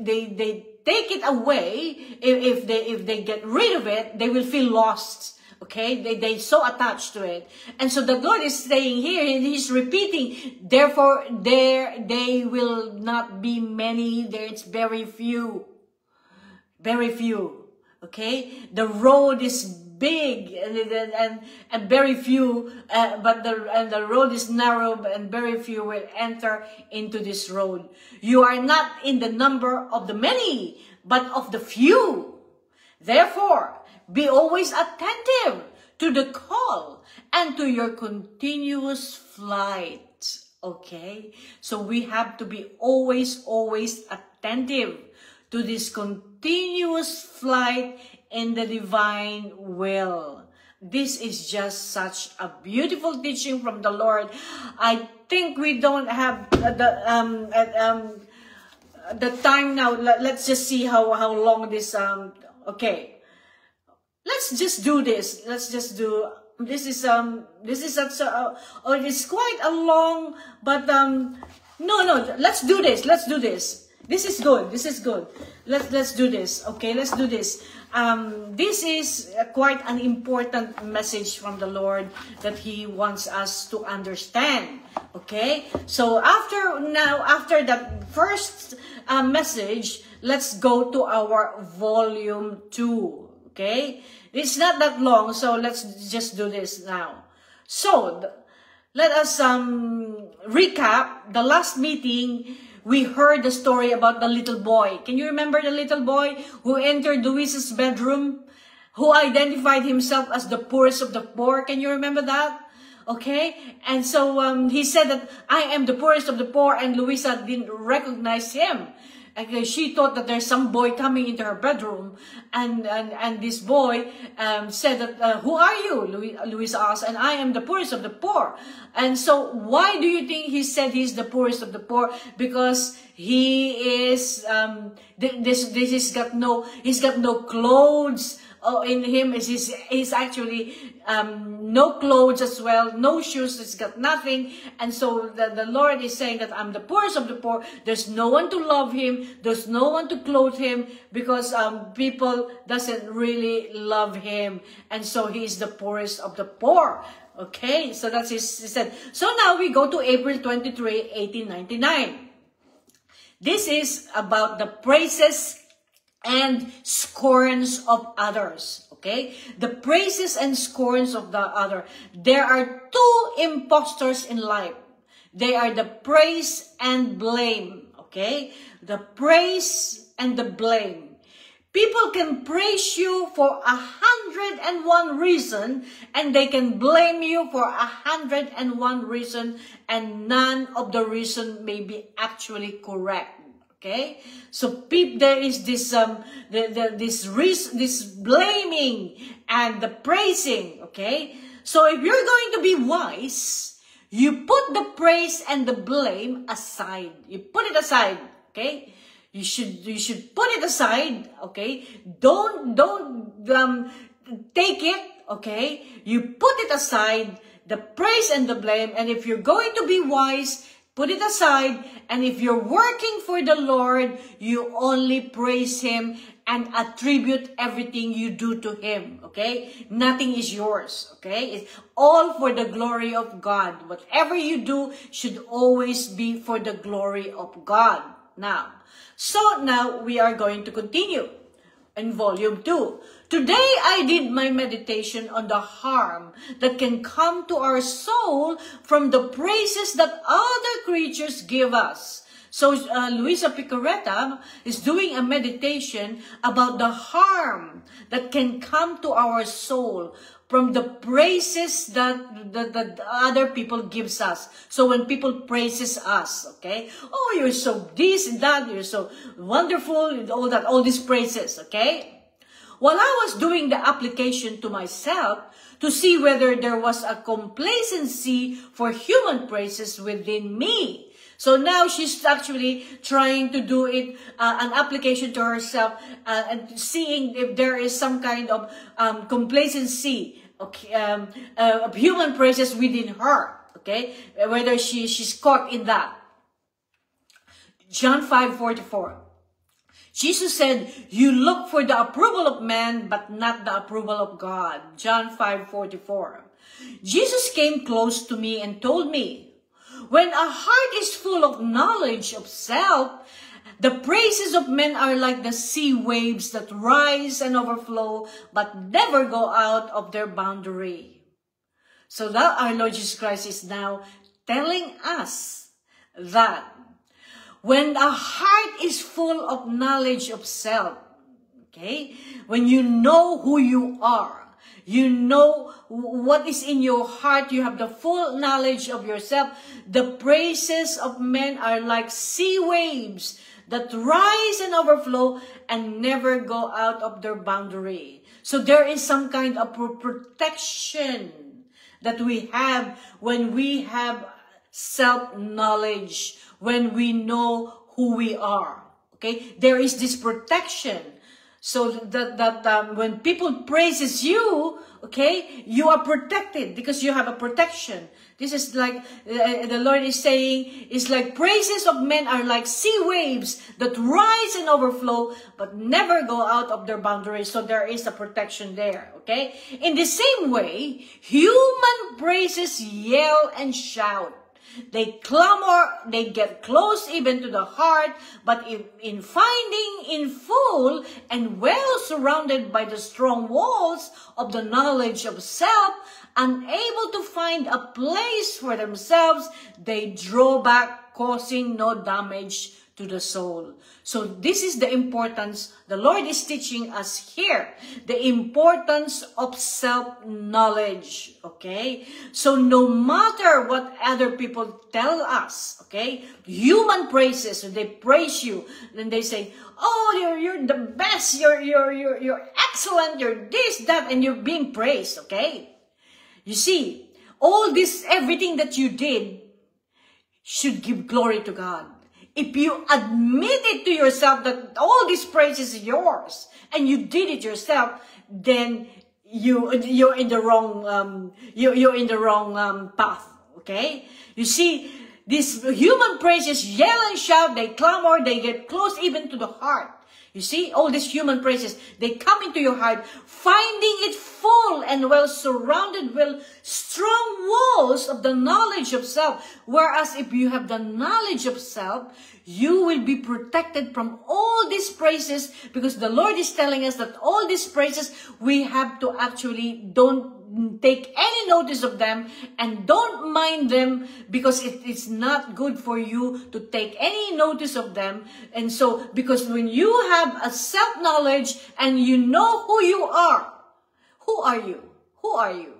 take it away, if they get rid of it, they will feel lost. Okay, they so attached to it. And so the Lord is saying here, and He's repeating, therefore they will not be many, there it's very few. Very few. Okay? The road is big and very few, but the road is narrow and very few will enter into this road. You are not in the number of the many, but of the few. Therefore, be always attentive to the call and to your continuous flight. Okay? So we have to be always attentive to this continuous flight in the divine will. This is just such a beautiful teaching from the Lord. I think we don't have the time now. Let's just see how long this okay. Let's just do this. Let's just do this is such a it's quite a long, but no, let's do this. Let's do this. This is good. This is good. Let's do this. Okay, let's do this. This is quite an important message from the Lord that He wants us to understand. Okay, so after the first message, let's go to our volume 2. Okay, it's not that long, so let's just do this now. So let us recap the last meeting. We heard the story about the little boy. Can you remember the little boy who entered Luisa's bedroom, who identified himself as the poorest of the poor? Can you remember that? Okay, and so he said that I am the poorest of the poor, and Luisa didn't recognize him. And she thought that there's some boy coming into her bedroom, and this boy said that, who are you? Luisa asked, and I am the poorest of the poor. And so why do you think he said he's the poorest of the poor? Because he is, he's got no clothes. Oh, in him is actually no clothes as well, no shoes, he's got nothing. And so the Lord is saying that I'm the poorest of the poor. There's no one to love him, there's no one to clothe him, because people doesn't really love him. And so he is the poorest of the poor. Okay, so that's he said. So now we go to April 23, 1899. This is about the praises and scorns of others. Okay, the praises and scorns of the other. There are two impostors in life. They are the praise and blame. Okay, the praise and the blame. People can praise you for 101 reasons, and they can blame you for 101 reasons, and none of the reason may be actually correct. Okay, so there is this this blaming and the praising. Okay, so if you're going to be wise, you put the praise and the blame aside. You put it aside. Okay, you should put it aside. Okay, don't take it. Okay, you put it aside, the praise and the blame. And if you're going to be wise, put it aside, and if you're working for the Lord, you only praise Him and attribute everything you do to Him, okay? Nothing is yours, okay? It's all for the glory of God. Whatever you do should always be for the glory of God. Now we are going to continue in volume 2. Today, I did my meditation on the harm that can come to our soul from the praises that other creatures give us. So, Luisa Picaretta is doing a meditation about the harm that can come to our soul from the praises that other people gives us. So when people praises us, okay? Oh, you're so this and that, you're so wonderful, all these praises, okay? While I was doing the application to myself to see whether there was a complacency for human praises within me. So now she's actually trying to do it, an application to herself, and seeing if there is some kind of complacency, okay, of human praises within her, okay, whether she's caught in that. John 5:44. Jesus said, you look for the approval of man, but not the approval of God. John 5:44. Jesus came close to me and told me, when a heart is full of knowledge of self, the praises of men are like the sea waves that rise and overflow, but never go out of their boundary. So that our Lord Jesus Christ is now telling us that when a heart is full of knowledge of self, okay, when you know who you are, you know what is in your heart, you have the full knowledge of yourself, the praises of men are like sea waves that rise and overflow and never go out of their boundary. So there is some kind of protection that we have when we have self-knowledge, when we know who we are. Okay, there is this protection. So that when people praises you, okay, you are protected because you have a protection. This is like, the Lord is saying, it's like praises of men are like sea waves that rise and overflow, but never go out of their boundaries. So there is a protection there, okay? In the same way, human praises yell and shout. They clamor, they get close even to the heart, but in finding in full and well surrounded by the strong walls of the knowledge of self, unable to find a place for themselves, they draw back, causing no damage to the soul. So this is the importance, the Lord is teaching us here, the importance of self-knowledge, okay? So no matter what other people tell us, okay, human praises, they praise you, then they say, oh, you're the best, you're excellent, you're this, that, and you're being praised, okay? You see, all this, everything that you did should give glory to God. If you admit it to yourself that all this praise is yours and you did it yourself, then you're in the wrong you're in the wrong path. Okay, you see, these human praises yell and shout, they clamor, they get close even to the heart. You see, all these human praises, they come into your heart, finding it full and well surrounded with strong walls of the knowledge of self. Whereas if you have the knowledge of self, you will be protected from all these praises, because the Lord is telling us that all these praises, we have to actually don't take any notice of them and don't mind them, because it's not good for you to take any notice of them. And so, because when you have a self-knowledge and you know who you are, who are you? Who are you?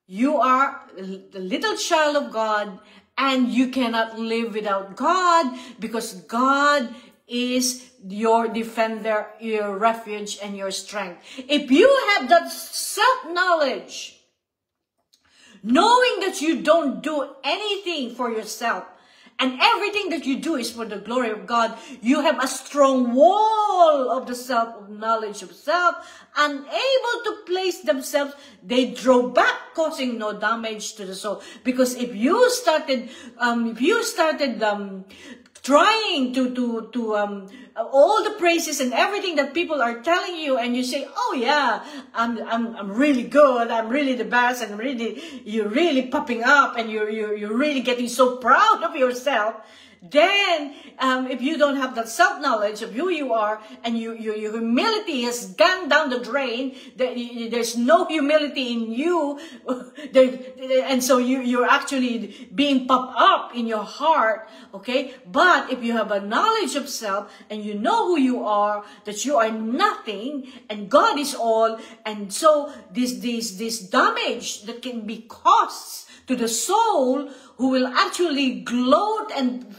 You are the little child of God, and you cannot live without God, because God is your defender, your refuge, and your strength. If you have that self-knowledge, knowing that you don't do anything for yourself, and everything that you do is for the glory of God, you have a strong wall of the self-knowledge of self, unable to place themselves, they draw back, causing no damage to the soul. Because if you started trying to all the praises and everything that people are telling you, and you say, oh yeah, I'm really good, I'm really the best, and you're really popping up, and you're really getting so proud of yourself, then if you don't have that self-knowledge of who you are, and your humility has gone down the drain, there's no humility in you, and so you're actually being popped up in your heart, okay? But if you have a knowledge of self, and you know who you are, that you are nothing, and God is all, and so this damage that can be caused to the soul, who will actually gloat and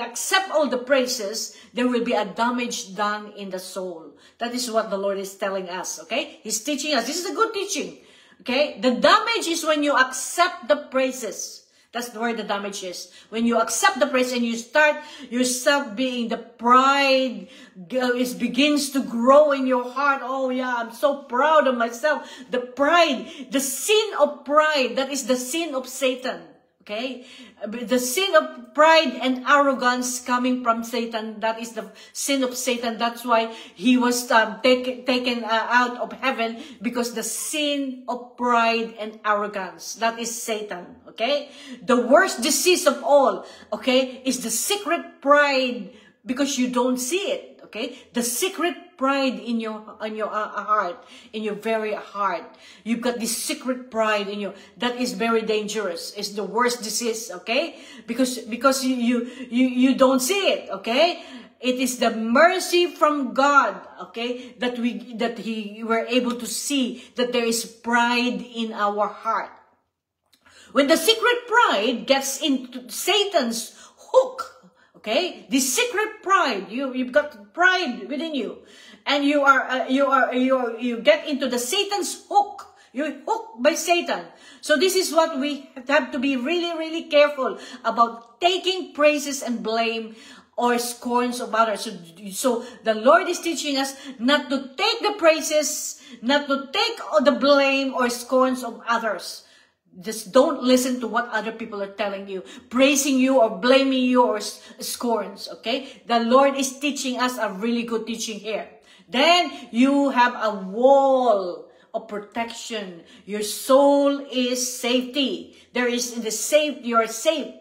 accept all the praises, there will be a damage done in the soul. That is what the Lord is telling us, okay? He's teaching us. This is a good teaching, okay? The damage is when you accept the praises. That's where the damage is. When you accept the praise and you start yourself being, the pride begins to grow in your heart. Oh yeah, I'm so proud of myself. The pride, the sin of pride, that is the sin of Satan. Okay, the sin of pride and arrogance coming from Satan, that is the sin of Satan. That's why he was taken out of heaven, because the sin of pride and arrogance, that is Satan. Okay, the worst disease of all, okay, is the secret pride, because you don't see it. Okay, the secret pride in your heart, in your very heart. You've got this secret pride in you. That is very dangerous. It's the worst disease. Okay, because you don't see it. Okay, it is the mercy from God. Okay, that He were able to see that there is pride in our heart. When the secret pride gets into Satan's hook. Okay, the secret pride, you've got pride within you, and you get into the Satan's hook. You're hooked by Satan. So this is what we have to be really, really careful about, taking praises and blame or scorns of others. So the Lord is teaching us not to take the praises, not to take the blame or scorns of others. Just don't listen to what other people are telling you, praising you or blaming you or scorns, okay? The Lord is teaching us a really good teaching here. Then you have a wall of protection. Your soul is safety. You are safe.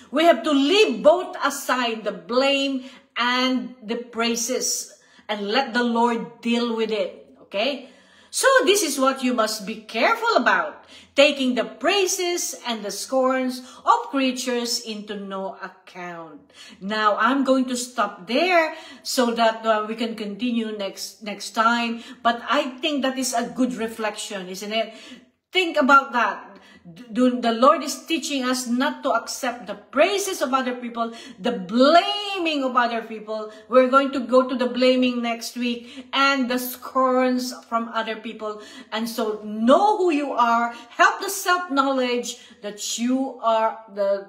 We have to leave both aside, the blame and the praises, and let the Lord deal with it, okay? So this is what you must be careful about, taking the praises and the scorns of creatures into no account. Now, I'm going to stop there so that we can continue next time. But I think that is a good reflection, isn't it? Think about that. The Lord is teaching us not to accept the praises of other people, the blaming of other people. We're going to go to the blaming next week, and the scorns from other people. And so know who you are. Help the self-knowledge that you are the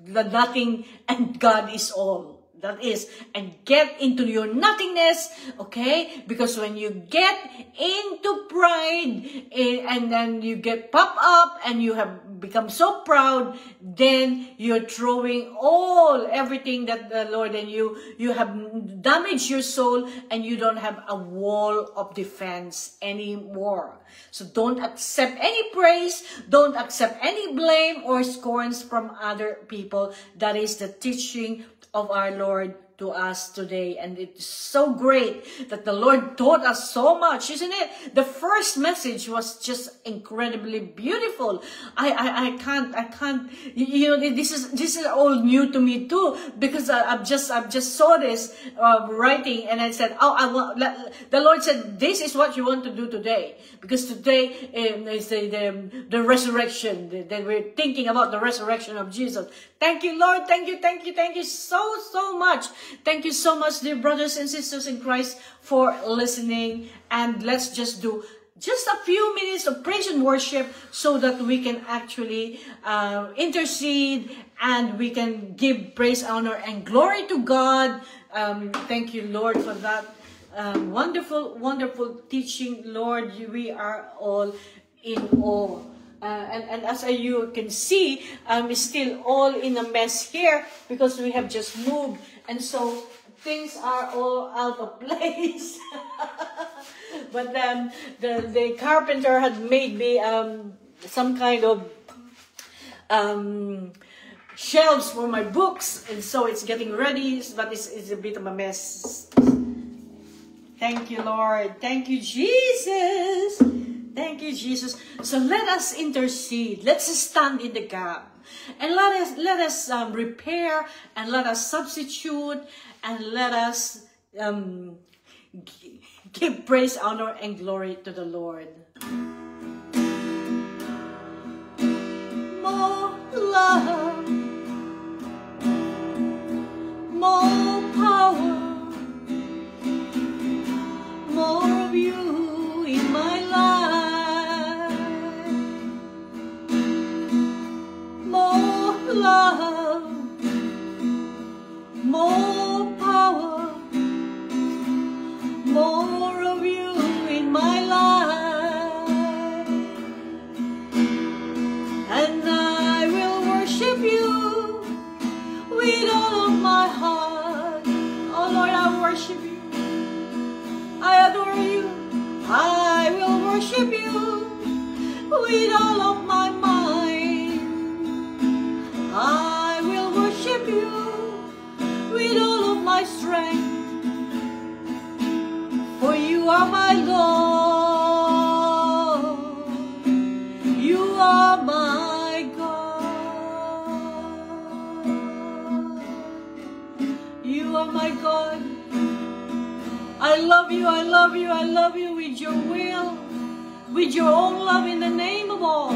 nothing and God is all. That is, and get into your nothingness, okay? Because when you get into pride and then you get pop up and you have become so proud, then you're throwing everything that the Lord, and you have damaged your soul, and you don't have a wall of defense anymore. So don't accept any praise, don't accept any blame or scorns from other people. That is the teaching of our Lord to us today. And it's so great that the Lord taught us so much, isn't it? The first message was just incredibly beautiful. I can't, you know, this is all new to me too, because I've just saw this writing, and I said, the Lord said, this is what you want to do today, because today is the resurrection, that we're thinking about the resurrection of Jesus. Thank you, Lord. Thank you so much. Thank you so much, dear brothers and sisters in Christ, for listening. And let's just do just a few minutes of praise and worship so that we can actually intercede, and we can give praise, honor, and glory to God. Thank you, Lord, for that wonderful teaching, Lord. We are all in awe. And as you can see, I'm still all in a mess here because we have just moved, and so things are all out of place. But the carpenter had made me some kind of shelves for my books, and so it's getting ready, but it's a bit of a mess. Thank you, Lord. Thank you, Jesus. Thank you, Jesus. So let us intercede. Let's stand in the gap, and let us repair, and let us substitute, and let us give praise, honor, and glory to the Lord. More love, more power, more of you in my life. More love, more power, more of you in my life. And I will worship with all of my heart. Oh Lord, I worship you. I adore you. I will worship you with all of my mind. I will worship you with all of my strength. For you are my Lord. You are my God. You are my God. I love you, I love you, I love you with your will, with your own love in the name of all.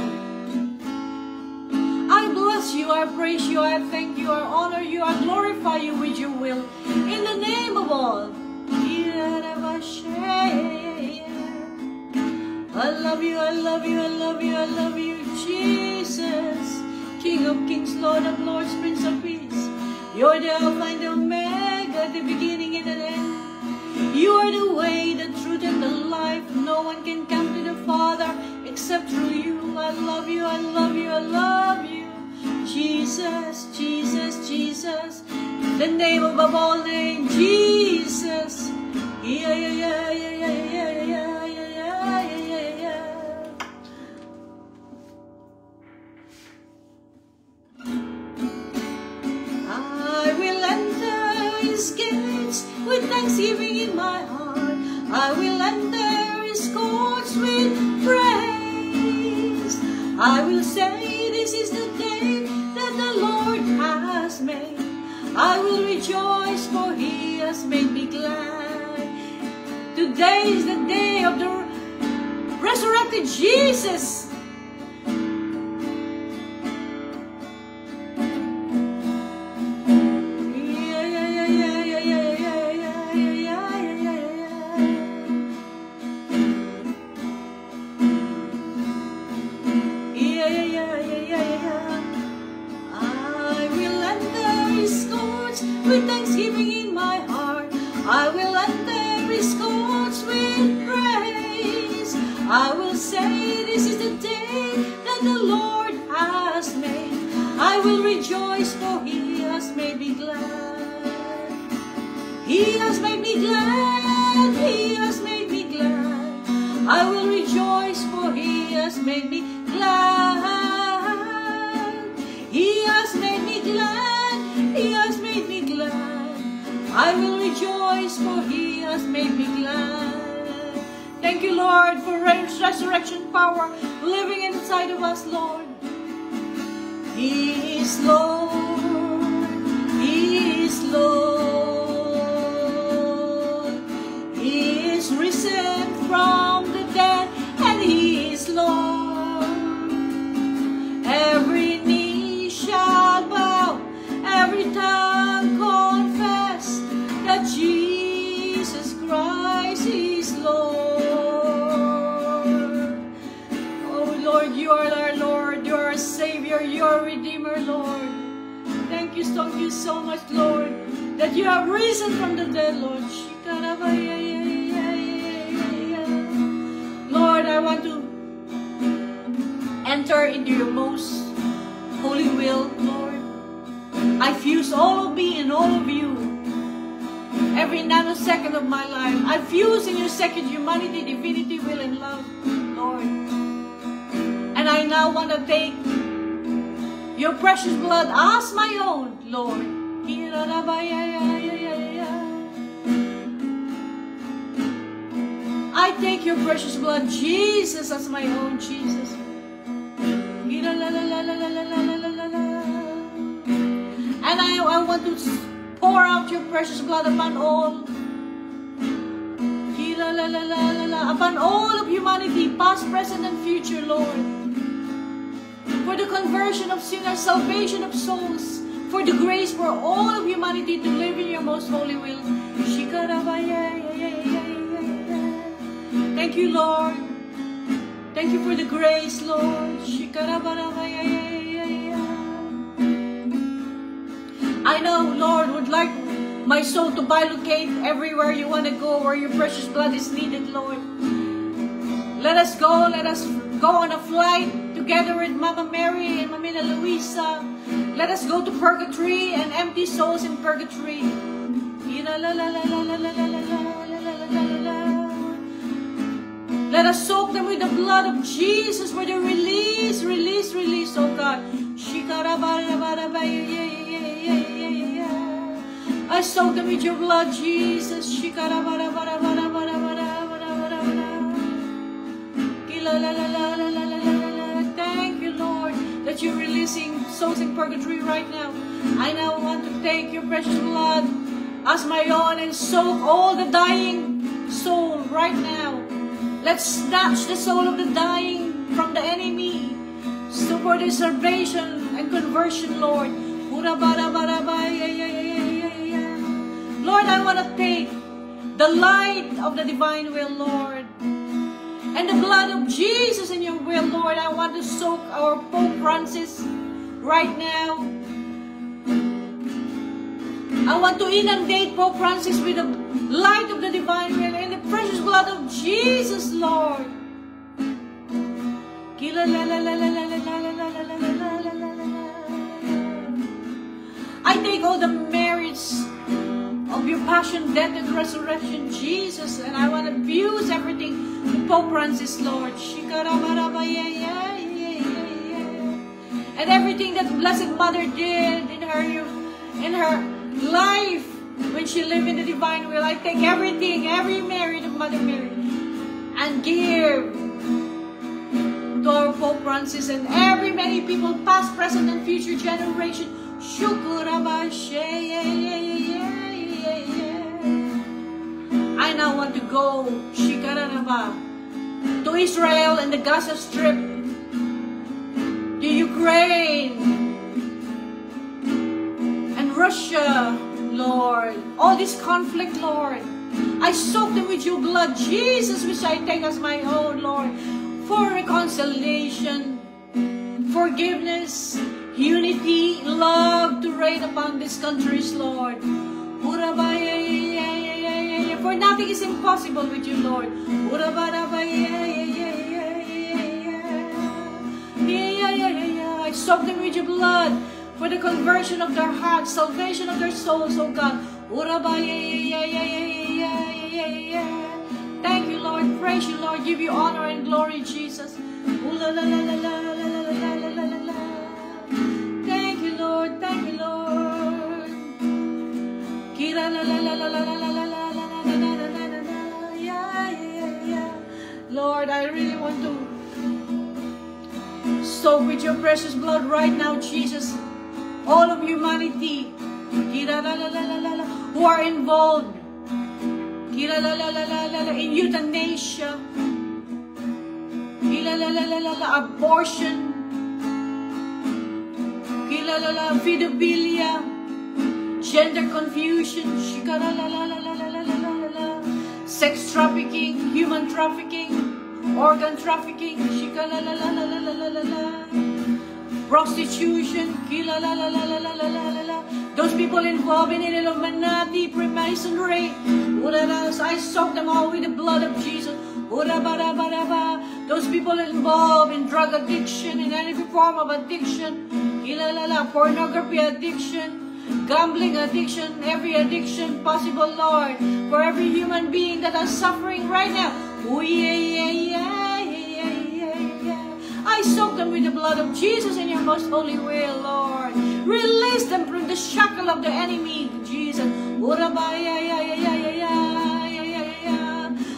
I bless you, I praise you, I thank you, I honor you, I glorify you with your will in the name of all. I love you, I love you, I love you, I love you, Jesus, King of kings, Lord of lords, Prince of peace. You're the Alpha and the Omega, the beginning and the end. You are the way, the truth, and the life. No one can come to the Father except through you. I love you, I love you, I love you. Jesus, Jesus, Jesus, the name above all names, Jesus. Yeah, yeah, yeah, yeah, yeah, yeah, yeah, yeah, yeah, yeah. I will enter his gates with thanksgiving in my heart. I will enter his courts with praise. I will say, this is the day that the Lord has made. I will rejoice, for he has made me glad. Today is the day of the resurrected Jesus. With thanksgiving in my heart, I will enter his courts with praise. I will say, this is the day that the Lord has made. I will rejoice, for he has made me glad. He has made me glad. He has made me glad. I will rejoice, for he has made me glad. He has made me glad. He has made me glad. I will rejoice, for he has made me glad. Thank you, Lord, for resurrection power living inside of us, Lord. He is Lord. He is Lord. He is risen from the dead, and he is Lord. Every knee shall bow, every tongue confess that Jesus Christ is Lord. Oh Lord, you are our Lord, you are our Savior, you are our Redeemer, Lord. Thank you so much, Lord, that you have risen from the dead, Lord. Lord, I want to enter into your most holy will, Lord. I fuse all of me and all of you. Every nanosecond of my life, I fuse in your second humanity, divinity, will, and love, Lord. And I now want to take your precious blood as my own, Lord. I take your precious blood, Jesus, as my own, Jesus. And I want to pour out your precious blood upon all. Upon all of humanity, past, present, and future, Lord. For the conversion of sinners, salvation of souls. For the grace for all of humanity to live in your most holy will. Thank you, Lord. Thank you for the grace, Lord. I know, Lord, would like my soul to bilocate everywhere you want to go, where your precious blood is needed, Lord. Let us go on a flight together with Mama Mary and Mamina Luisa. Let us go to purgatory and empty souls in purgatory. Let us soak them with the blood of Jesus for the release, release, release, oh God. I soak them with your blood, Jesus. Thank you, Lord, that you're releasing souls in purgatory right now. I now want to take your precious blood as my own and soak all the dying soul right now. Let's snatch the soul of the dying from the enemy, so for their salvation and conversion, Lord. Lord, I want to take the light of the divine will, Lord, and the blood of Jesus in your will, Lord. I want to soak our Pope Francis right now. I want to inundate Pope Francis with the light of the divine will and the precious blood of Jesus, Lord. I take all the merits of your passion, death, and resurrection, Jesus, and I want to fuse everything to Pope Francis, Lord. And everything that Blessed Mother did in her life when she lived in the divine will, I take everything, every merit of Mother Mary, and give to our Pope Francis and every many people, past, present, and future generation. I now want to go to Israel and the Gaza Strip, to Ukraine and Russia, Lord. All this conflict, Lord, I soak them with your blood, Jesus, which I take as my own, Lord, for reconciliation, forgiveness, unity, love to reign upon these countries, Lord. For nothing is impossible with you, Lord. I soak them with your blood for the conversion of their hearts, salvation of their souls, oh God. Thank you, Lord. Praise you, Lord. Give you honor and glory, Jesus. Thank you, Lord. Thank you, Lord. Lord, I really want to soak with your precious blood right now, Jesus, all of humanity who are involved in euthanasia, abortion, pedophilia, gender confusion, sex trafficking, human trafficking, organ trafficking, prostitution, those people involved in Illuminati, Freemasonry, I soak them all with the blood of Jesus. Those people involved in drug addiction, in any form of addiction, pornography addiction, gambling addiction, every addiction possible, Lord, for every human being that is suffering right now. I soak them with the blood of Jesus in your most holy will, Lord. Release them from the shackle of the enemy, Jesus.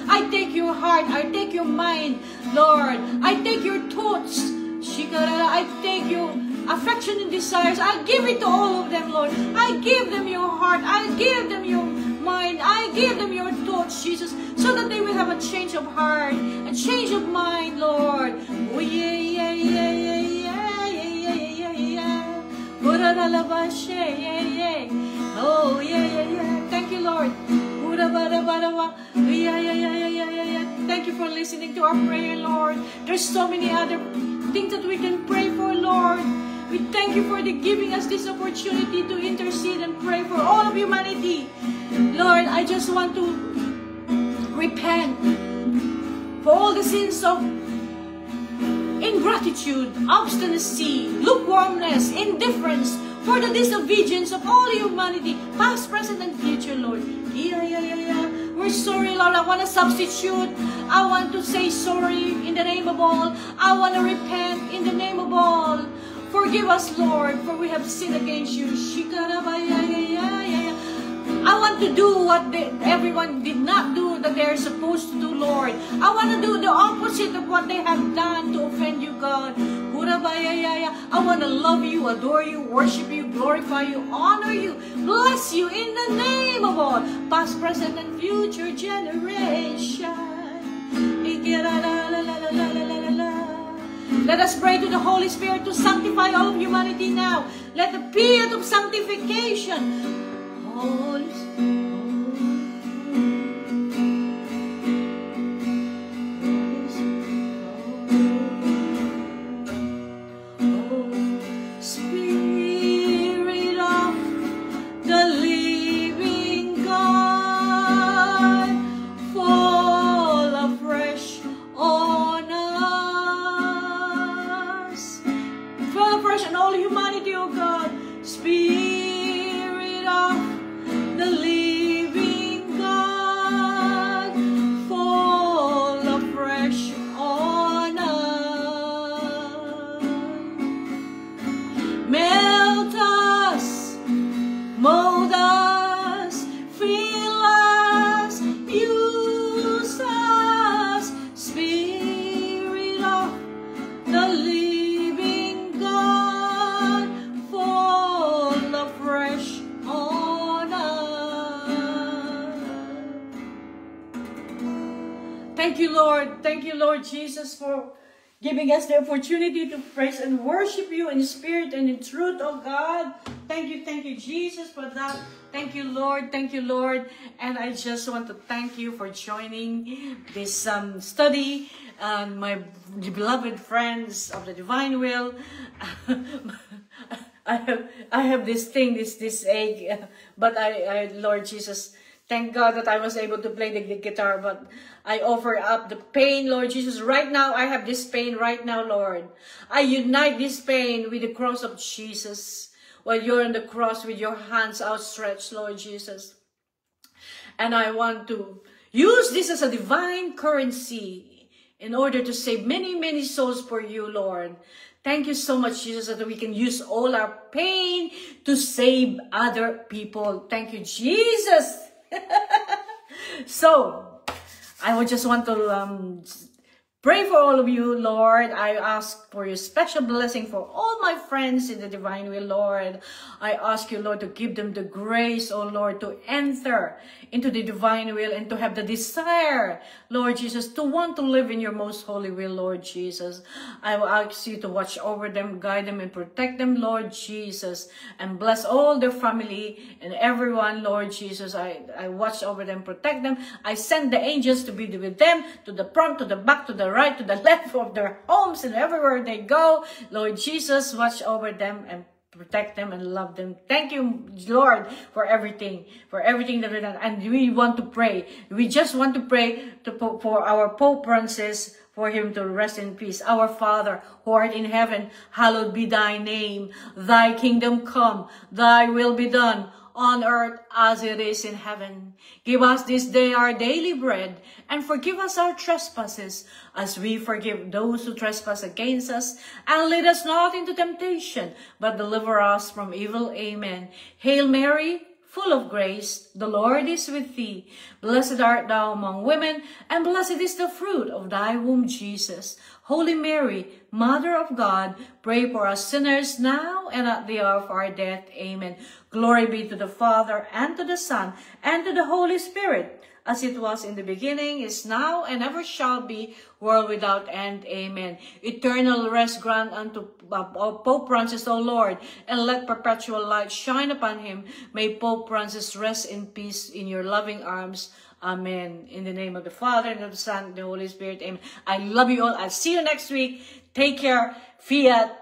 I take your heart, I take your mind, Lord. I take your thoughts, I take your affection and desires. I give it to all of them, Lord. I give them your heart, I give them your mind, I give them your thoughts, Jesus, so that they will have a change of heart, a change of mind, Lord. Oh yeah, yeah, yeah, yeah, yeah, yeah, yeah, yeah. Oh yeah, yeah, yeah. Thank you, Lord. Thank you for listening to our prayer, Lord. There's so many other things that we can pray for, Lord. We thank you for giving us this opportunity to intercede and pray for all of humanity. Lord, I just want to repent for all the sins of ingratitude, obstinacy, lukewarmness, indifference, for the disobedience of all humanity, past, present, and future, Lord. We're sorry, Lord. I want to substitute. I want to say sorry in the name of all. I want to repent in the name of all. Forgive us, Lord, for we have sinned against you. I want to do what everyone did not do that they're supposed to do, Lord. I want to do the opposite of what they have done to offend you, God. I want to love you, adore you, worship you, glorify you, honor you, bless you in the name of all, past, present, and future generation. Let us pray to the Holy Spirit to sanctify all of humanity now. Let the period of sanctification, Holy Spirit, Spirit of the living God, fall afresh on us. Fall afresh on all humanity, O God. Spirit of the living God, fall afresh on us. Melt us, mold us, fill us, use us. Spirit of the living God, fall afresh on us. Thank you, Lord. Thank you, Lord Jesus, for giving us the opportunity to praise and worship you in spirit and in truth, oh God. Thank you, Jesus, for that. Thank you, Lord. Thank you, Lord. And I just want to thank you for joining this study. My beloved friends of the Divine Will. I have this thing, this ache, but Lord Jesus, thank God that I was able to play the guitar, but I offer up the pain, Lord Jesus. Right now, I have this pain right now, Lord. I unite this pain with the cross of Jesus while you're on the cross with your hands outstretched, Lord Jesus. And I want to use this as a divine currency in order to save many, many souls for you, Lord. Thank you so much, Jesus, that we can use all our pain to save other people. Thank you, Jesus. So, I would just want to pray for all of you, Lord. I ask for your special blessing for all my friends in the Divine Will, Lord. I ask you, Lord, to give them the grace, oh Lord, to enter into the Divine Will and to have the desire, Lord Jesus, to want to live in your most holy will, Lord Jesus. I will ask you to watch over them, guide them, and protect them, Lord Jesus, and bless all their family and everyone, Lord Jesus. I watch over them, protect them. I send the angels to be with them, to the front, to the back, to the right, to the left of their homes and everywhere they go. Lord Jesus, watch over them and protect them and love them. Thank you, Lord, for everything that we've done. And we want to pray. We just want to pray for our Pope Francis, for him to rest in peace. Our Father, who art in heaven, hallowed be thy name. Thy kingdom come, thy will be done, on earth as it is in heaven. Give us this day our daily bread, and forgive us our trespasses, as we forgive those who trespass against us. And lead us not into temptation, but deliver us from evil. Amen. Hail Mary, full of grace, the Lord is with thee. Blessed art thou among women, and blessed is the fruit of thy womb, Jesus. Holy Mary, Mother of God, pray for us sinners now and at the hour of our death. Amen. Glory be to the Father, and to the Son, and to the Holy Spirit, as it was in the beginning, is now, and ever shall be, world without end. Amen. Eternal rest grant unto Pope Francis, O Lord, and let perpetual light shine upon him. May Pope Francis rest in peace in your loving arms. Amen. In the name of the Father, and of the Son, and the Holy Spirit. Amen. I love you all. I'll see you next week. Take care. Fiat.